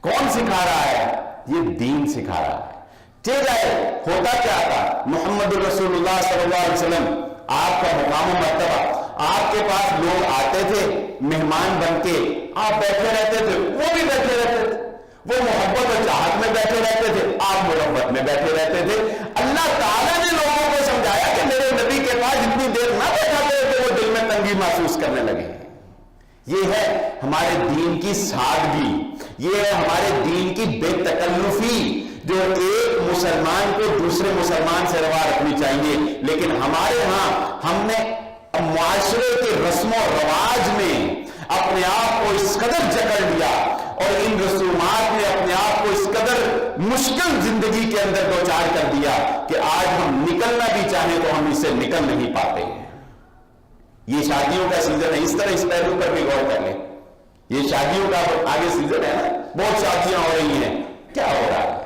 کون سکھا رہا ہے؟ یہ دین سکھا رہا ہے. چل جائے. ہوتا کیا تھا؟ محمد رسول اللہ صلی اللہ علیہ وسلم آپ کا مقام و مرتبہ، آپ کے پاس لوگ آتے تھے مہمان بن کے، آپ بیٹھے رہتے تھے، وہ بھی بیٹھے رہتے تھے. وہ محبت و چاہت میں بیٹھے رہتے تھے، آپ محبت میں بیٹھے رہتے تھے. اللہ تعالیٰ نے لوگوں کو سمجھایا کہ میرے نبی کے پاس اتنی دیر نہ بیٹھا کرے کہ وہ دل میں تنگی محسوس کرنے لگے. یہ ہے ہمارے دین کی سادگی، یہ ہے ہمارے دین کی بے تکلفی جو ایک مسلمان کو دوسرے مسلمان سے روا رکھنی چاہیے. لیکن ہمارے ہاں ہم نے معاشرے کے رسم و رواج میں اپنے آپ کو اس قدر جکڑ لیا اور ان رسومات نے اپنے آپ کو اس قدر مشکل زندگی کے اندر دوچار کر دیا کہ آج ہم نکلنا بھی چاہیں تو ہم اس سے نکل نہیں پاتے. یہ شادیوں کا سیزن ہے، اس طرح اس پہلو پر بھی غور کر لیں. یہ شادیوں کا آگے سیزن ہے نا، بہت شادیاں ہو رہی ہیں. کیا ہو رہا ہے؟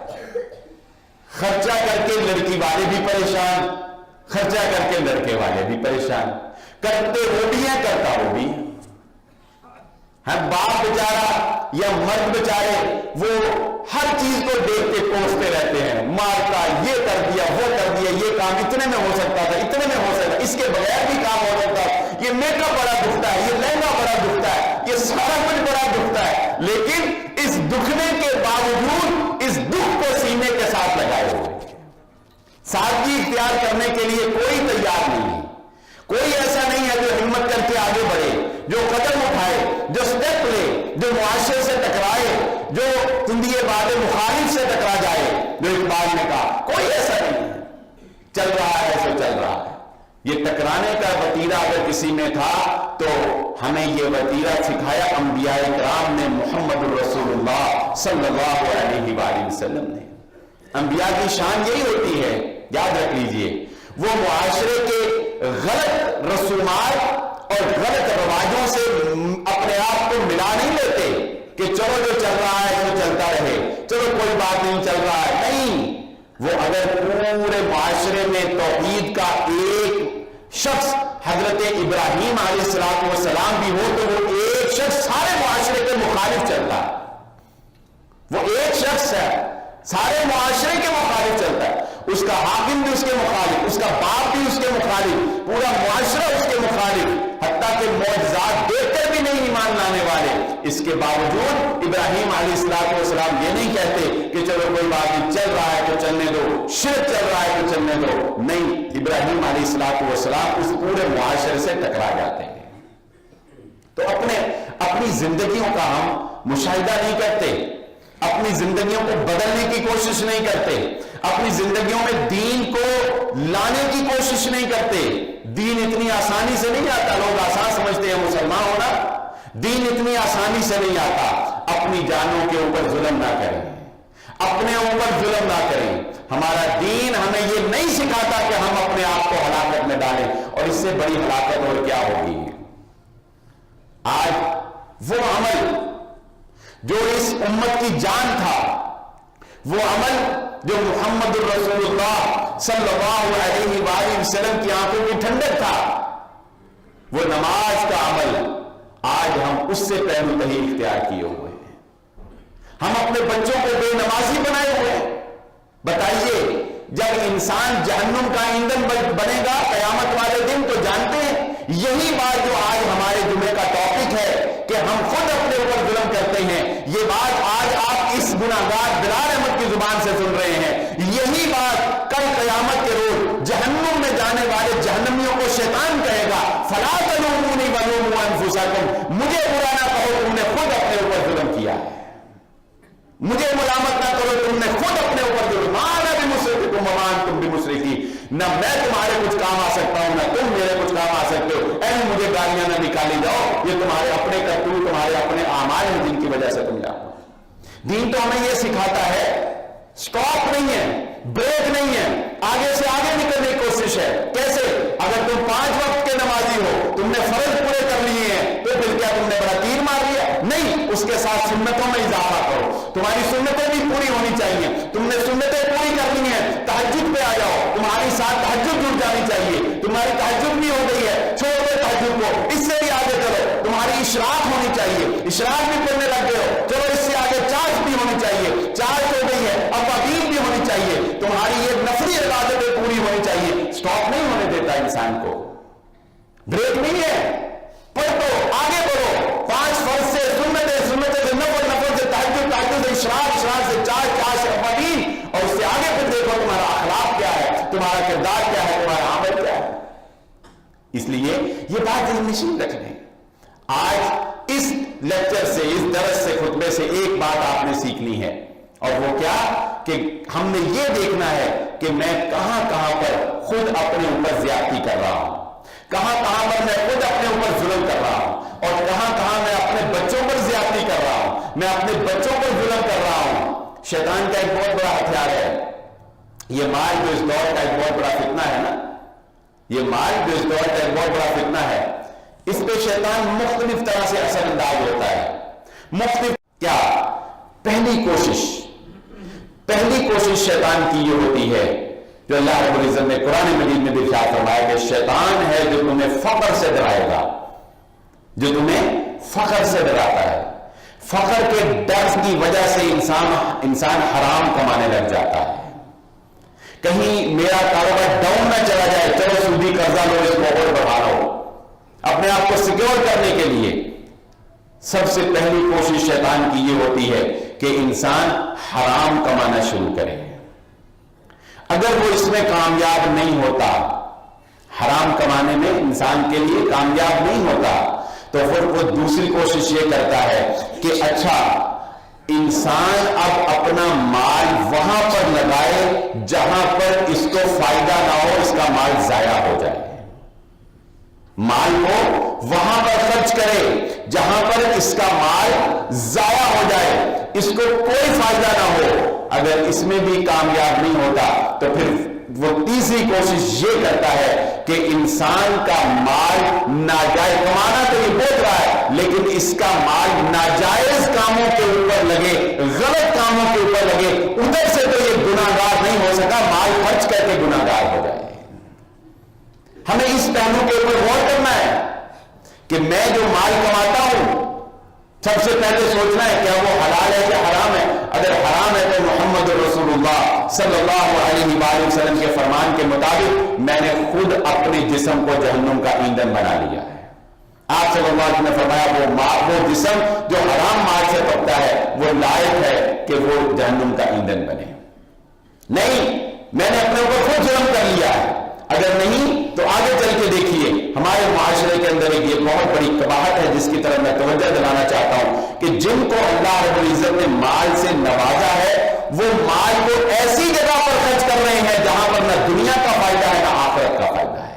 خرچہ کر کے لڑکی والے بھی پریشان، خرچہ کر کے لڑکے والے بھی پریشان. کرتے وہ بھی ہیں، کرتا وہ بھی ہے. باپ بیچارہ یا مرد بیچارے وہ ہر چیز کو دیکھ کے کوستے رہتے ہیں، مارتا، یہ کر دیا، وہ کر دیا، یہ کام اتنے میں ہو سکتا تھا، اتنے میں ہو سکتا، اس کے بغیر بھی کام ہو سکتا ہے، یہ میک اپ بڑا دکھتا ہے، یہ لہنگا بڑا دکھتا ہے، یہ سارا کچھ بڑا دکھتا ہے. لیکن اس دکھنے کے باوجود اس دکھ کو سینے کے ساتھ لگائے ہوئے، سادگی اختیار کرنے کے لیے کوئی تیار نہیں ہے. کوئی ایسا نہیں ہے جو ہمت کر کے آگے بڑھے، جو قدم اٹھائے، جو سٹیپ لے، جو معاشرے سے ٹکرائے، جو تندیے باد مخالف سے ٹکرا جائے. جو اقبال نے کہا کوئی ایسا نہیں ہے. چل رہا ہے سو چل رہا ہے. یہ ٹکرانے کا وتیرہ اگر کسی میں تھا تو ہمیں یہ وتیرہ سکھایا انبیاء کرام نے، محمد رسول اللہ صلی اللہ علیہ وآلہ وسلم نے. انبیاء کی شان یہی ہوتی ہے، یاد رکھ لیجئے. وہ معاشرے کے غلط رسومات اور غلط رواجوں سے اپنے آپ کو ملا نہیں لیتے کہ چلو جو چل رہا ہے تو چلتا رہے، چلو کوئی بات نہیں چل رہا ہے. نہیں، وہ اگر پورے معاشرے میں توحید کا ایک شخص حضرت ابراہیم علیہ السلام بھی ہو تو وہ ایک شخص سارے معاشرے کے مخالف چل رہا ہے. وہ ایک شخص ہے، سارے معاشرے کے مخالف چلتا ہے. اس کا حاکم بھی اس کے مخالف، اس کا باپ بھی اس کے مخالف، پورا معاشرہ اس کے مخالف، حتیٰ کہ معجزات دیکھ کر بھی نہیں ایمان لانے والے. اس کے باوجود ابراہیم علیہ السلام یہ نہیں کہتے کہ چلو کوئی بات نہیں، چل رہا ہے تو چلنے دو، شرک چل رہا ہے تو چلنے دو. نہیں، ابراہیم علیہ السلام اس پورے معاشرے سے ٹکرا جاتے ہیں. تو اپنی زندگیوں کا ہم مشاہدہ نہیں کرتے، اپنی زندگیوں کو بدلنے کی کوشش نہیں کرتے، اپنی زندگیوں میں دین کو لانے کی کوشش نہیں کرتے. دین اتنی آسانی سے نہیں آتا. لوگ آسان سمجھتے ہیں مسلمان ہونا، دین اتنی آسانی سے نہیں آتا. اپنی جانوں کے اوپر ظلم نہ کریں، اپنے اوپر ظلم نہ کریں. ہمارا دین ہمیں یہ نہیں سکھاتا کہ ہم اپنے آپ کو ہلاکت میں ڈالیں، اور اس سے بڑی ہلاکت اور کیا ہوگی. آج وہ عمل جو اس امت کی جان تھا، وہ عمل جو محمد رسول اللہ صلی اللہ علیہ وآلہ وسلم کی آنکھوں کی ٹھنڈک تھا، وہ نماز کا عمل، آج ہم اس سے پہلو تہی اختیار کیے ہوئے ہیں. ہم اپنے بچوں کو بے نمازی بنائے ہوئے ہیں. بتائیے، جب انسان جہنم کا ایندھن بنے گا قیامت والے دن تو جانتے ہیں یہی بات جو آج ہمارے جمعے کا ٹاپک ہے کہ ہم خود اپنے اوپر ظلم کرتے ہیں، یہ بات آج آپ اس گناہگار بلال احمد کی زبان سے سن رہے ہیں. یہی بات کل قیامت کے روز جہنم میں جانے والے جہنمیوں کو شیطان کہے گا، فلا تلومونی ولوموا انفسکم، مجھے برا نہ کہو، تم نے خود اپنے اوپر ظلم کیا ہے. مجھے ملامت نہ کرو، تم نے خود اپنے اوپر ظلم. انا بمصرخکم وما انتم بمصرخی، نہ میں تمہارے کچھ کام آ سکتا ہوں، نہ تم میرے کچھ کام آ سکتے ہو. مجھے گالیاں نہ نکالی جاؤ، یہ تمہارے اپنے کرتوت، تمہارے اپنے اعمال ہیں جن کی وجہ سے تم جاؤ. دین تو ہمیں یہ سکھاتا ہے سٹاپ نہیں ہے، بریک نہیں ہے، آگے سے آگے نکلنے کی کوشش ہے. کیسے؟ اگر تم 5 وقت کے نمازی ہو، تم نے فرض پورے کر لیے ہیں، تو پھر کیا تم نے کے ساتھ سنتوں میں اضافہ کرو. تمہاری سنتیں بھی پوری ہونی چاہیے. تم نے سنتیں پوری کرنی ہے, تہجد پہ آ جاؤ, تمہاری ساتھ تہجد جڑ جانی چاہیے. تمہاری تہجد بھی ہو گئی ہے, چھوڑ دو تہجد کو, اس سے بھی آگے چلو. تمہاری اشراق ہونی چاہیے, اشراق بھی پڑھنے لگ گئے ہو, چلو اس سے آگے چارج بھی ہونی چاہیے, چارج ہو گئی ہے, اب ابین بھی ہونی چاہیے. تمہاری یہ نفلی عبادتیں پوری ہونی چاہیے. اسٹاپ نہیں ہونے دیتا انسان کو, بریک نہیں ہے. پڑھ دو, آگے بڑھو. 5 فرض سے سنتیں, سنتیں سے نفل, نفل سے تہجد, تہجد سے اشراق, اشراق سے چارج, چارج سے ابین, اور اس سے آگے پھر دیکھو تمہارا اخلاق کیا ہے, تمہارا کردار کیا ہے, تمہارا عمل کیا ہے. اس لیے یہ بات ذہن نشین رکھ لیں. آج اس لیکچر سے, اس درس سے, خطبے سے ایک بات آپ نے سیکھنی ہے, اور وہ کیا کہ ہم نے یہ دیکھنا ہے کہ میں کہاں کہاں پر خود اپنے اوپر زیادتی کر رہا ہوں, کہاں کہاں پر میں خود اپنے اوپر ظلم کر رہا ہوں, اور کہاں کہاں میں اپنے بچوں پر زیادتی کر رہا ہوں, میں اپنے بچوں پر ظلم کر رہا ہوں. شیطان کا ایک بہت بڑا ہتھیار ہے یہ مال, جو اس دور کا ایک بہت بڑا فتنہ ہے نا, یہ مال جو اس دور کا ایک بہت بڑا فتنہ ہے, اس پہ شیطان مختلف طرح سے اثر انداز ہوتا ہے. مختلف کیا, پہلی کوشش شیطان کی یہ ہوتی ہے جو اللہ رب العزت نے قرآن مجید میں بھی ارشاد فرمایا کہ شیطان ہے جو تمہیں فقر سے ڈرائے گا, جو تمہیں فقر سے ڈراتا ہے. فقر کے ڈر کی وجہ سے انسان حرام کمانے لگ جاتا ہے. کہیں میرا کاروبار ڈاؤن نہ چلا جائے, چلو سودی قرضہ لو, اس کو اور بڑھا لو, اپنے آپ کو سیکیور کرنے کے لیے. سب سے پہلی کوشش شیطان کی یہ ہوتی ہے کہ انسان حرام کمانا شروع کرے. اگر وہ اس میں کامیاب نہیں ہوتا, حرام کمانے میں انسان کے لیے کامیاب نہیں ہوتا, تو پھر وہ دوسری کوشش یہ کرتا ہے کہ اچھا انسان اب اپنا مال وہاں پر لگائے جہاں پر اس کو فائدہ نہ ہو, اس کا مال ضائع ہو جائے. مال کو وہاں پر خرچ کرے جہاں پر اس کا مال ضائع ہو جائے, اس کو کوئی فائدہ نہ ہو. اگر اس میں بھی کامیاب نہیں ہوتا تو پھر وہ تیسری کوشش یہ کرتا ہے کہ انسان کا مال ناجائز, کمانا تو یہ بہت رہا ہے, لیکن اس کا مال ناجائز کاموں کے اوپر لگے, غلط کاموں کے اوپر لگے. ادھر سے تو یہ گناہگار نہیں ہو سکا, مال خرچ کر کے گناہگار ہو جائے. ہمیں اس پہلو کے اوپر غور کرنا ہے کہ میں جو مال کماتا ہوں, سب سے پہلے سوچنا ہے کیا وہ حلال ہے یا حرام ہے. اگر حرام ہے تو محمد رسول اللہ صلی اللہ علیہ وآلہ وسلم کے فرمان کے مطابق میں نے خود اپنے جسم کو جہنم کا ایندھن بنا لیا ہے. آپ صلی اللہ علیہ وسلم نے فرمایا وہ جسم جو حرام مال سے پکتا ہے وہ لائق ہے کہ وہ جہنم کا ایندھن بنے. نہیں, میں نے اپنے اوپر خود ظلم کر لیا ہے. اگر نہیں تو آگے چل کے دیکھیے ہمارے معاشرے کے اندر ایک یہ بہت بڑی قباحت ہے جس کی طرف میں توجہ دلانا چاہتا ہوں کہ جن کو اللہ رب العزت نے مال سے نوازا ہے وہ مال کو ایسی جگہ پر خرچ کر رہے ہیں جہاں پر نہ دنیا کا فائدہ ہے نہ آخرت کا فائدہ ہے.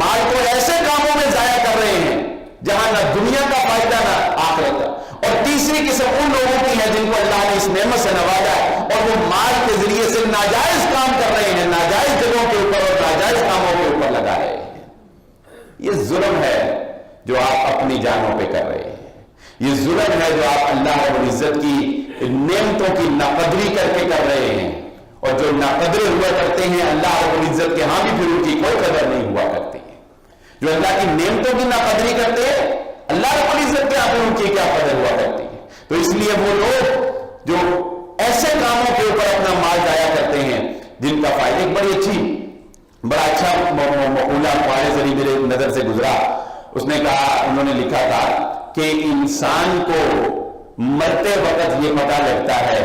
مال کو ایسے کاموں میں ضائع کر رہے ہیں جہاں نہ دنیا کا فائدہ نہ آخرت کا. اور تیسری قسم ان لوگوں کی ہے جن کو اللہ نے اس نعمت سے نوازا ہے اور وہ مال کے ذریعے سے ناجائز کام کر رہے ہیں, ناجائز جگہوں کے اوپر اور ناجائز کاموں کے اوپر لگا رہے ہیں. یہ ظلم ہے جو آپ اپنی جانوں پہ کر رہے ہیں. یہ ظلم ہے جو آپ اللہ رب العزت کی نعمتوں کی ناقدری کر کے کر رہے ہیں. اور جو ناقدرے ہوا کرتے ہیں اللہ رب العزت کے ہاں بھی پھر ان کی کوئی قدر نہیں ہوا کرتی ہے. جو اللہ کی نعمتوں کی ناقدری کرتے ہیں اللہ رب العزت کے ہاں ان کی کیا قدر ہوا کرتی ہے. تو اس لیے وہ لوگ جو ایسے کاموں کے اوپر اپنا مال ضائع کرتے ہیں جن کا فائدہ, بڑا اچھا مقولہ ہمارے ذریعے میرے نظر سے گزرا. اس نے کہا, انہوں نے لکھا تھا کہ انسان کو مرتے وقت یہ پتہ لگتا ہے,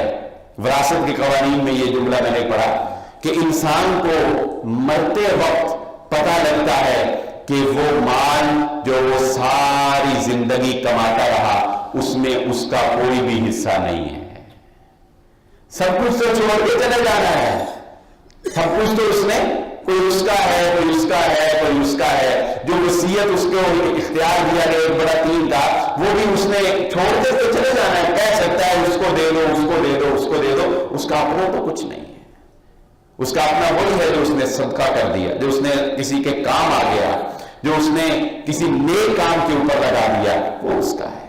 وراثت کے قوانین میں یہ جملہ میں نے پڑھا کہ انسان کو مرتے وقت پتہ لگتا ہے کہ وہ مال جو وہ ساری زندگی کماتا رہا اس میں اس کا کوئی بھی حصہ نہیں ہے. سب کچھ تو چھوڑ کے چلے جانا ہے, سب کچھ تو اس نے کوئی اس کا ہے, کوئی اس کا ہے, کوئی اس کا ہے. جو وصیت اس کو اختیار دیا گیا ایک بڑا تین کا وہ بھی اس نے چھوڑ کے تو چلے جانا ہے. کہہ سکتا ہے اس کو دے دو, اس کو دے دو, اس کو دے دو, اس کا اپنا تو کچھ نہیں ہے. اس کا اپنا وہی ہے جو اس نے صدقہ کر دیا, جو اس نے کسی کے کام آ گیا, جو اس نے کسی نیک کام کے اوپر لگا دیا, وہ اس کا ہے.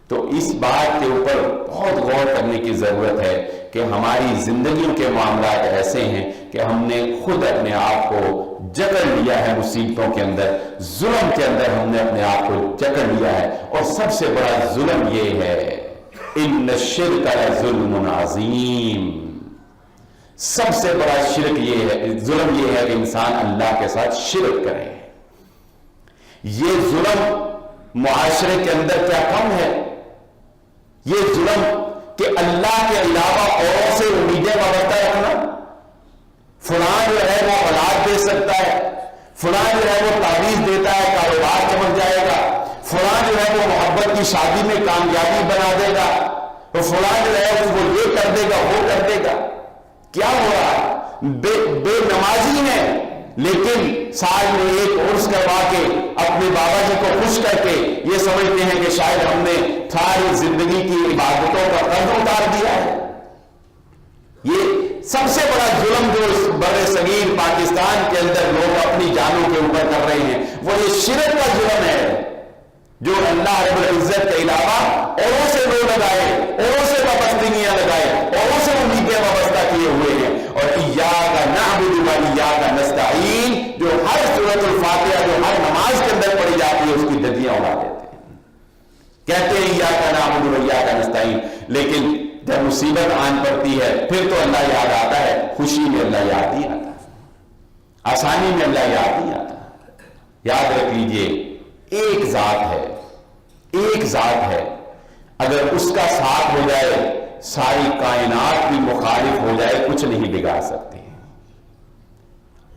تو اس بات کے اوپر بہت غور کرنے کی ضرورت ہے کہ ہماری زندگیوں کے معاملات ایسے ہیں کہ ہم نے خود اپنے آپ کو جکڑ لیا ہے مصیبتوں کے اندر، ظلم کے اندر ہم نے اپنے آپ کو جکڑ لیا ہے. اور سب سے بڑا ظلم یہ ہے، ان الشرک لظلم عظیم، سب سے بڑا شرک یہ ہے، ظلم یہ ہے کہ انسان اللہ کے ساتھ شرک کرے. یہ ظلم معاشرے کے اندر کیا کم ہے؟ یہ ظلم کہ اللہ کے علاوہ اوروں سے امیدیں وابستہ رکھنا. فلاں جو ہے وہ اولاد دے سکتا ہے، فلاں جو ہے وہ تعویذ دیتا ہے کاروبار چمک جائے گا، فلاں جو ہے وہ محبت کی شادی میں کامیابی بنا دے گا، تو فلاں جو ہے وہ یہ کر دے گا وہ کر دے گا. کیا ہو رہا ہے؟ بے نمازی ہیں لیکن سال میں ایک عرس کروا کے اپنے بابا جی کو خوش کر کے یہ سمجھتے ہیں کہ شاید ہم نے ساری زندگی کی عبادتوں کا قرض اتار دیا ہے. یہ سب سے بڑا ظلم جو اس بر صغیر پاکستان کے اندر لوگ اپنی جانوں کے اوپر کر رہے ہیں وہ یہ شرک کا ظلم ہے، جو اللہ رب العزت کے علاوہ اوروں سے لو لگائے، اوروں سے وابستگیاں لگائے، اوروں سے امیدیں وابستہ کیے ہوئے ہیں. اور ایاک نعبد و ایاک نستعین جو ہر سورۃ الفاتحہ جو ہر نماز کے اندر پڑھی جاتی ہے اس کی ددیاں اڑا دیتے ہیں، کہتے ہیں ایاک نعبد و ایاک نستعین، لیکن جب مصیبت آن پڑتی ہے پھر تو اللہ یاد آتا ہے. خوشی میں اللہ یاد نہیں آتا، آسانی میں اللہ یاد نہیں آتا. یاد رکھ لیجئے ایک ذات ہے، ایک ذات ہے، اگر اس کا ساتھ ہو جائے ساری کائنات بھی مخالف ہو جائے کچھ نہیں بگاڑ سکتی.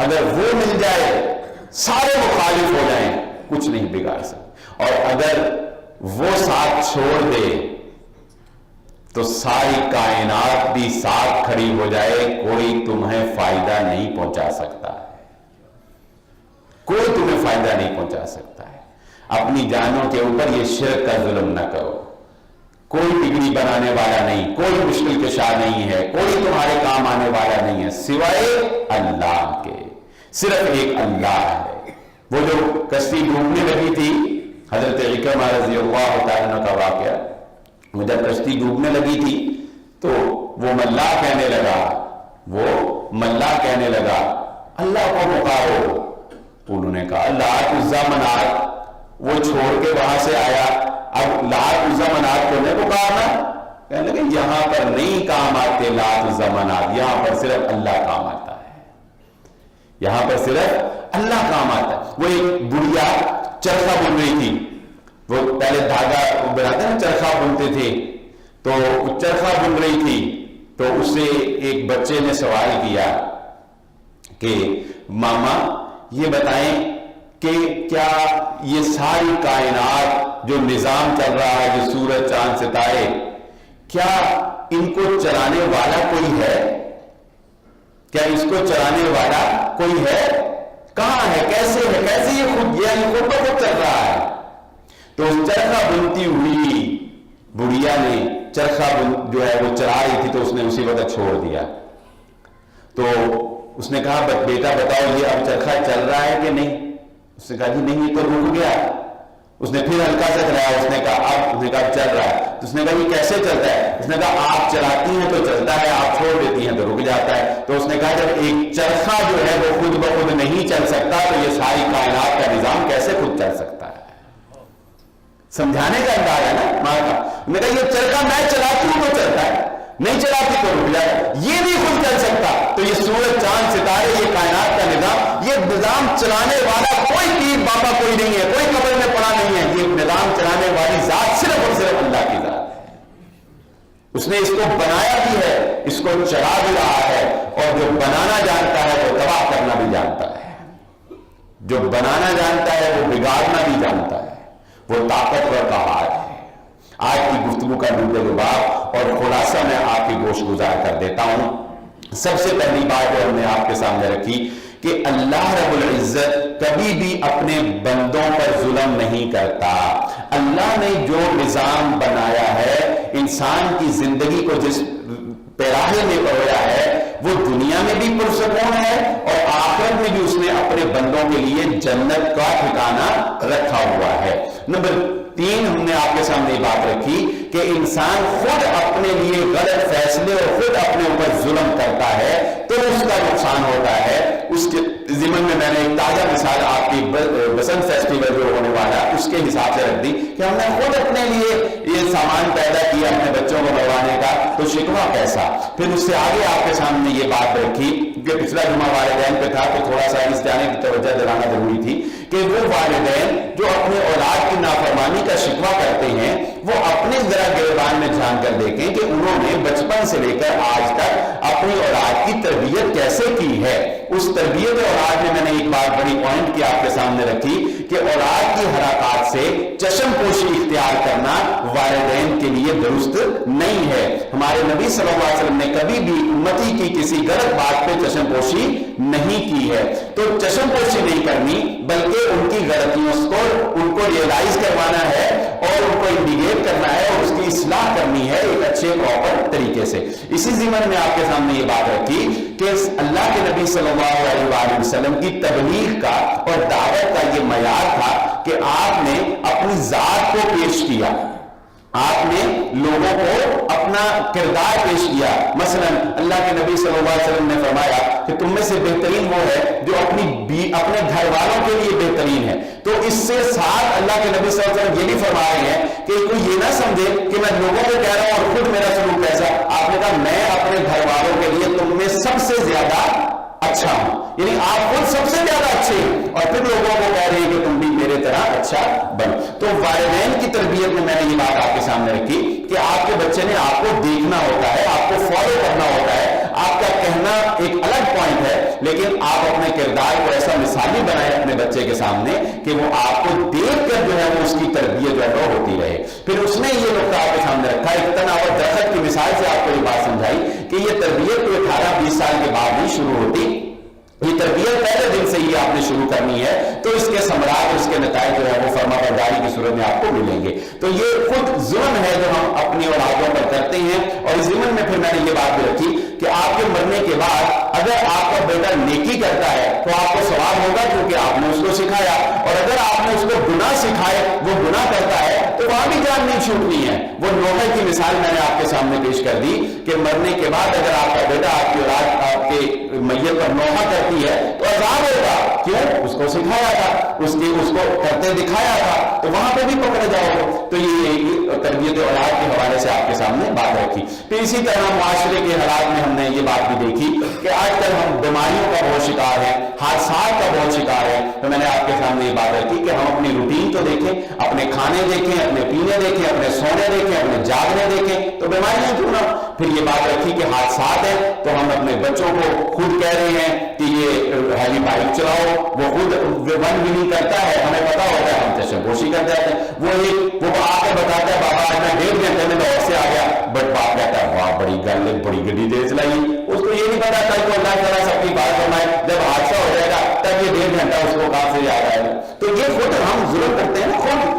اگر وہ مل جائے سارے مخالف ہو جائیں کچھ نہیں بگاڑ سکتے، اور اگر وہ ساتھ چھوڑ دے تو ساری کائنات بھی ساتھ کھڑی ہو جائے کوئی تمہیں فائدہ نہیں پہنچا سکتا ہے، کوئی تمہیں فائدہ نہیں پہنچا سکتا ہے. اپنی جانوں کے اوپر یہ شرک کا ظلم نہ کرو. کوئی بگڑی بنانے والا نہیں، کوئی مشکل کشا نہیں ہے، کوئی تمہارے کام آنے والا نہیں ہے سوائے اللہ کے. صرف ایک اللہ ہے. وہ جو کشتی ڈوبنے لگی تھی حضرت اکرمہ رضی اللہ تعالیٰ عنہ کا واقعہ، وہ جب کشتی ڈوبنے لگی تھی تو وہ ملاح کہنے لگا اللہ کو پکارو. انہوں نے کہا لات عزا منات، وہ چھوڑ کے وہاں سے آیا، اب لات عزا منات کو نہیں پکارنا. کہنے لگے یہاں پر نہیں کام آتے لات عزا منات، یہاں پر صرف اللہ کام آتا ہے، یہاں پر صرف اللہ کام آتا ہے. وہ ایک بڑھیا چرخہ بن رہی تھی، وہ پہلے دھاگا بناتے ہیں چرخہ بنتے تھے، تو چرخہ بن رہی تھی تو اس سے ایک بچے نے سوال کیا کہ ماما یہ بتائیں کہ کیا یہ ساری کائنات جو نظام چل رہا ہے، جو سورج چاند ستارے، کیا ان کو چلانے والا کوئی ہے؟ کیا اس کو چلانے والا کوئی ہے؟ کہاں ہے؟ کیسے ہے؟ کیسے یہ خود بخود چل رہا ہے؟ تو چرخہ بنتی ہوئی بڑھیا نے چرخہ جو ہے وہ چلا رہی تھی تو اس نے اسی وقت چھوڑ دیا. تو اس نے کہا بیٹا بتاؤ یہ اب چرخہ چل رہا ہے کہ نہیں؟ اس نے کہا جی نہیں یہ تو رک گیا. اس نے پھر ہلکا سے چلایا، اس نے کہا چل رہا ہے. اس نے کہا یہ کیسے چلتا ہے؟ اس نے کہا آپ چلاتی ہیں تو چلتا ہے، آپ چھوڑ دیتی ہیں تو رک جاتا ہے. تو اس نے کہا جب ایک چرخہ جو ہے وہ خود بخود نہیں چل سکتا تو یہ ساری کائنات کا نظام کیسے خود چل سکتا ہے؟ سمجھانے کا انداز ہے نا ماں کا. میں کہا یہ چرخہ میں چلاتی ہوں تو چلتا ہے، نہیں چلاتی تو رک جائے، یہ بھی خود چل سکتا. تو یہ سورج چاند ستارے، یہ کائنات کا نظام، یہ نظام چلانے والا کوئی پیر بابا کوئی نہیں ہے، کوئی قبر میں پڑا نہیں ہے. یہ نظام چلانے والی ذات صرف اور صرف اللہ کی ذات ہے. اس نے اس کو بنایا بھی ہے، اس کو چلا بھی رہا ہے، اور جو بنانا جانتا ہے وہ تباہ کرنا بھی جانتا ہے، جو بنانا جانتا ہے وہ بگاڑنا بھی جانتا ہے. وہ طاقتور کا ہاتھ ہے. آج کی گفتگو کا نقطہ لباس اور خلاصہ میں آپ کی گوش گزار کر دیتا ہوں. سب سے پہلی بات جو ہم نے آپ کے سامنے رکھی کہ اللہ رب العزت کبھی بھی اپنے بندوں پر ظلم نہیں کرتا. اللہ نے جو نظام بنایا ہے انسان کی زندگی کو جس پیراہے میں پرویا ہے وہ دنیا میں بھی پرسکون ہے اور آخرت میں بھی اس نے اپنے بندوں کے لیے جنت کا ٹھکانہ رکھا ہوا ہے. نمبر تین ہم نے آپ کے سامنے یہ بات رکھی کہ انسان خود اپنے لیے غلط فیصلے اور خود اپنے اوپر ظلم کرتا ہے تو اس کا نقصان ہوتا ہے. اس کے ضمن میں نے ایک تازہ مثال آپ کی بسنت فیسٹیول جو ہونے والا اس کے حساب سے رکھ دی کہ ہم نے خود اپنے لیے یہ سامان پیدا کیا اپنے بچوں کو بنوانے کا, تو شکوہ کیسا. پھر اس سے آگے آپ کے سامنے یہ بات رکھی کہ پچھلا جمعہ والدین پہ تھا تو تھوڑا سا اس جانے کی توجہ دلانا ضروری تھی کہ وہ والدین جو اپنے اولاد کی نافرمانی کا شکوہ کرتے ہیں وہ اپنے ذرا گریبان میں جھانک کر دیکھیں کہ انہوں نے بچپن سے لے کر آج تک اپنی اولاد کی تربیت کیسے کی ہے. اس تربیت اولاد میں نے ایک بات بڑی پوائنٹ کی آپ کے سامنے رکھی کہ اولاد کی حرکات سے چشم پوشی اختیار کرنا والدین کے لیے درست نہیں ہے. ہمارے نبی صلی اللہ علیہ وسلم نے کبھی بھی امتی کی کسی غلط بات پہ چشم پوشی نہیں کی ہے. تو چشم پوشی نہیں کرنی بلکہ ان کی غلطیوں کو ان کو ریئلائز کروانا ہے اور ان کو انڈیکیٹ کرنا ہے اور اس کی اصلاح کرنی ہے ایک اچھے پراپر طریقے سے. اسی ضمن میں آپ کے سامنے یہ بات رکھی کہ اللہ کے نبی صلی اللہ علیہ وآلہ وسلم کی تبلیغ کا اور دعوت کا یہ معیار تھا کہ آپ نے اپنی ذات کو پیش کیا, آپ نے لوگوں کو اپنا کردار پیش کیا. مثلا اللہ کے نبی صلی اللہ علیہ وسلم نے فرمایا کہ تم میں سے بہترین وہ ہے جو اپنے گھر والوں کے لیے بہترین ہے. تو اس سے ساتھ اللہ کے نبی صلی اللہ علیہ وسلم یہ بھی فرما رہے ہیں کہ کوئی یہ نہ سمجھے کہ میں لوگوں کو کہہ رہا ہوں اور خود میرا سلوک کیسا. آپ نے کہا میں اپنے گھر والوں کے لیے تم میں سب سے زیادہ اچھا ہوں, یعنی آپ خود سب سے زیادہ اچھے ہیں اور پھر لوگوں کو کہہ رہے ہیں کہ تم بھی میرے طرح اچھا بنو. تو والدین کی تربیت میں نے یہ بات آپ کے سامنے رکھی کہ آپ کے بچے نے آپ کو دیکھنا ہوتا ہے, آپ کو فالو کرنا ہوتا ہے. آپ کا کہنا ایک الگ پوائنٹ ہے لیکن آپ اپنے کردار کو ایسا مثالی بنائیں اپنے بچے کے سامنے کہ وہ آپ کو دیکھ کر جو ہے وہ اس کی تربیت جو ہے وہ ہوتی رہے. پھر اس نے یہ نقطہ آپ کے سامنے رکھا, ایک تنا اور درخت کی مثال سے آپ کو یہ بات سمجھائی کہ یہ تربیت کوئی 18-20 سال کے بعد نہیں شروع ہوتی, یہ تربیت پہلے دن سے ہی آپ نے شروع کرنی ہے. تو اس کے ثمرات اور اس کے نتائج جو ہے وہ فرما برداری کی صورت میں آپ کو ملیں گے. تو یہ خود ظلم ہے جو ہم اپنی اولادوں پر کرتے ہیں. اور اس ضمن میں پھر میں نے یہ بات بھی رکھی کہ آپ کے مرنے کے بعد اگر آپ کا بیٹا نیکی کرتا ہے تو آپ کو ثواب ہوگا کیونکہ آپ نے اس کو سکھایا, اور اگر آپ نے اس کو گناہ سکھائے وہ گناہ کرتا ہے تو وہاں بھی جان نہیں چھوٹنی ہے. وہ نوحہ کی مثال میں نے آپ کے سامنے پیش کر دی کہ مرنے کے بعد اگر آپ کا بیٹا آپ کی اولاد آپ کے میت پر نوحہ کرتی ہے تو عذاب ہوگا. کیوں؟ اس کو سکھایا تھا, اس کو کرتے دکھایا تھا, تو وہاں پہ بھی پکڑے جاؤ گے. تو یہ تربیت اولاد کے حوالے سے آپ کے سامنے بات رکھی. پھر اسی طرح معاشرے کے حالات میں ہم نے یہ بات بھی دیکھی کہ آج کل ہم بیماریوں کا بہت شکار ہیں, حادثات کا بہت شکار ہیں. تو میں نے آپ کے سامنے یہ بات رکھی کہ ہم اپنی روٹین کو دیکھیں, اپنے کھانے دیکھیں, اپنے پینے دیکھیں, اپنے سونے دیکھیں, اپنے جاگنے دیکھیں, تو بیماریاں کیوں نہ. پھر یہ بات رکھی کہ حادثات ہیں تو ہم اپنے بچوں کو خود کہہ رہے ہیں کہ یہ ہیوی بائک چلاؤ, وہ خود ون بھی نہیں کرتا ہے, ہمیں پتا ہوتا ہے, ہم چشم پوشی کر جاتے ہیں. وہ آ کے بتاتا ہے بابا آج میں 1.5 گھنٹے میں لاہور سے آ گیا, بٹ باپ کہتا ہے واہ بڑی گل ہے, بڑی گڈی تیز چلائی. اس کو یہ نہیں پتا تھا کہ اللہ تعالیٰ سب کی بات فرمائے, جب حادثہ ہو جائے گا تب یہ 1.5 گھنٹہ اس کو کام سے یاد آئے گا. تو یہ خود ہم ظلم کرتے ہیں نا خود.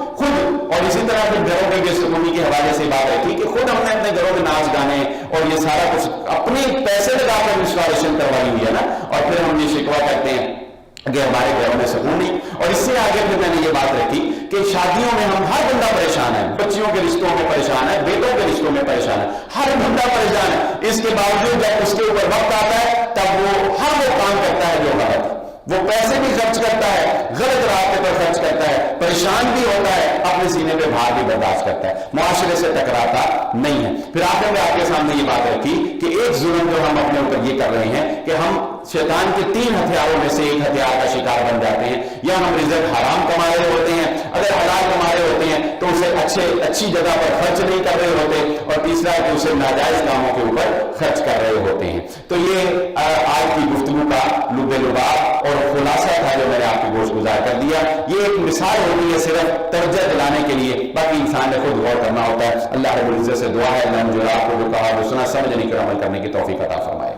اور اسی طرح پھر گھروں کے سکونی کے حوالے سے بات رکھی کہ خود ہم نے اپنے گھروں میں ناچ گانے اور یہ سارا کچھ اپنے پیسے لگا کر انسٹالیشن کروائی ہوئی ہے نا, اور پھر ہم یہ شکوہ کرتے ہیں کہ ہمارے گھروں میں سکون نہیں. اور اس سے آگے پھر میں نے یہ بات رکھی کہ شادیوں میں ہم ہر بندہ پریشان ہے, بچیوں کے رشتوں میں پریشان ہے, بیٹوں کے رشتوں میں پریشان ہے, ہر بندہ پریشان ہے. اس کے باوجود جب اس کے اوپر وقت آتا ہے تب وہ ہر وہ کام کرتا ہے جو غلط ہے. وہ پیسے بھی خرچ کرتا ہے, غلط راستے پر خرچ کرتا ہے, پریشان بھی ہوتا ہے, اپنے سینے پہ بھار بھی برداشت کرتا ہے, معاشرے سے ٹکراتا نہیں ہے. پھر آخر میں آپ کے سامنے یہ بات رکھی کہ ایک ظلم جو ہم اپنے اوپر یہ کر رہے ہیں کہ ہم شیطان کے 3 ہتھیاروں میں سے ایک ہتھیار کا شکار بن جاتے ہیں. یا ہم رزق حرام کما رہے ہوتے ہیں, اگر حلال کما رہے ہوتے ہیں تو اسے اچھی جگہ پر خرچ نہیں کر رہے ہوتے, اور تیسرا کہ اسے ناجائز کاموں کے اوپر خرچ کر رہے ہوتے ہیں. تو یہ آج کی گفتگو کا لب لباب اور خلاصہ تھا جو میں نے آپ کی گوش گزار کر دیا. یہ ایک مثال ہوگی ہے صرف توجہ دلانے کے لیے, باقی انسان نے خود غور کرنا ہوتا ہے. اللہ رب العزت سے دعا ہے اللہ نے جو آپ کو جو کہا وہ سنا سمجھنے کے عمل کرنے کی توفیق عطا فرمائے.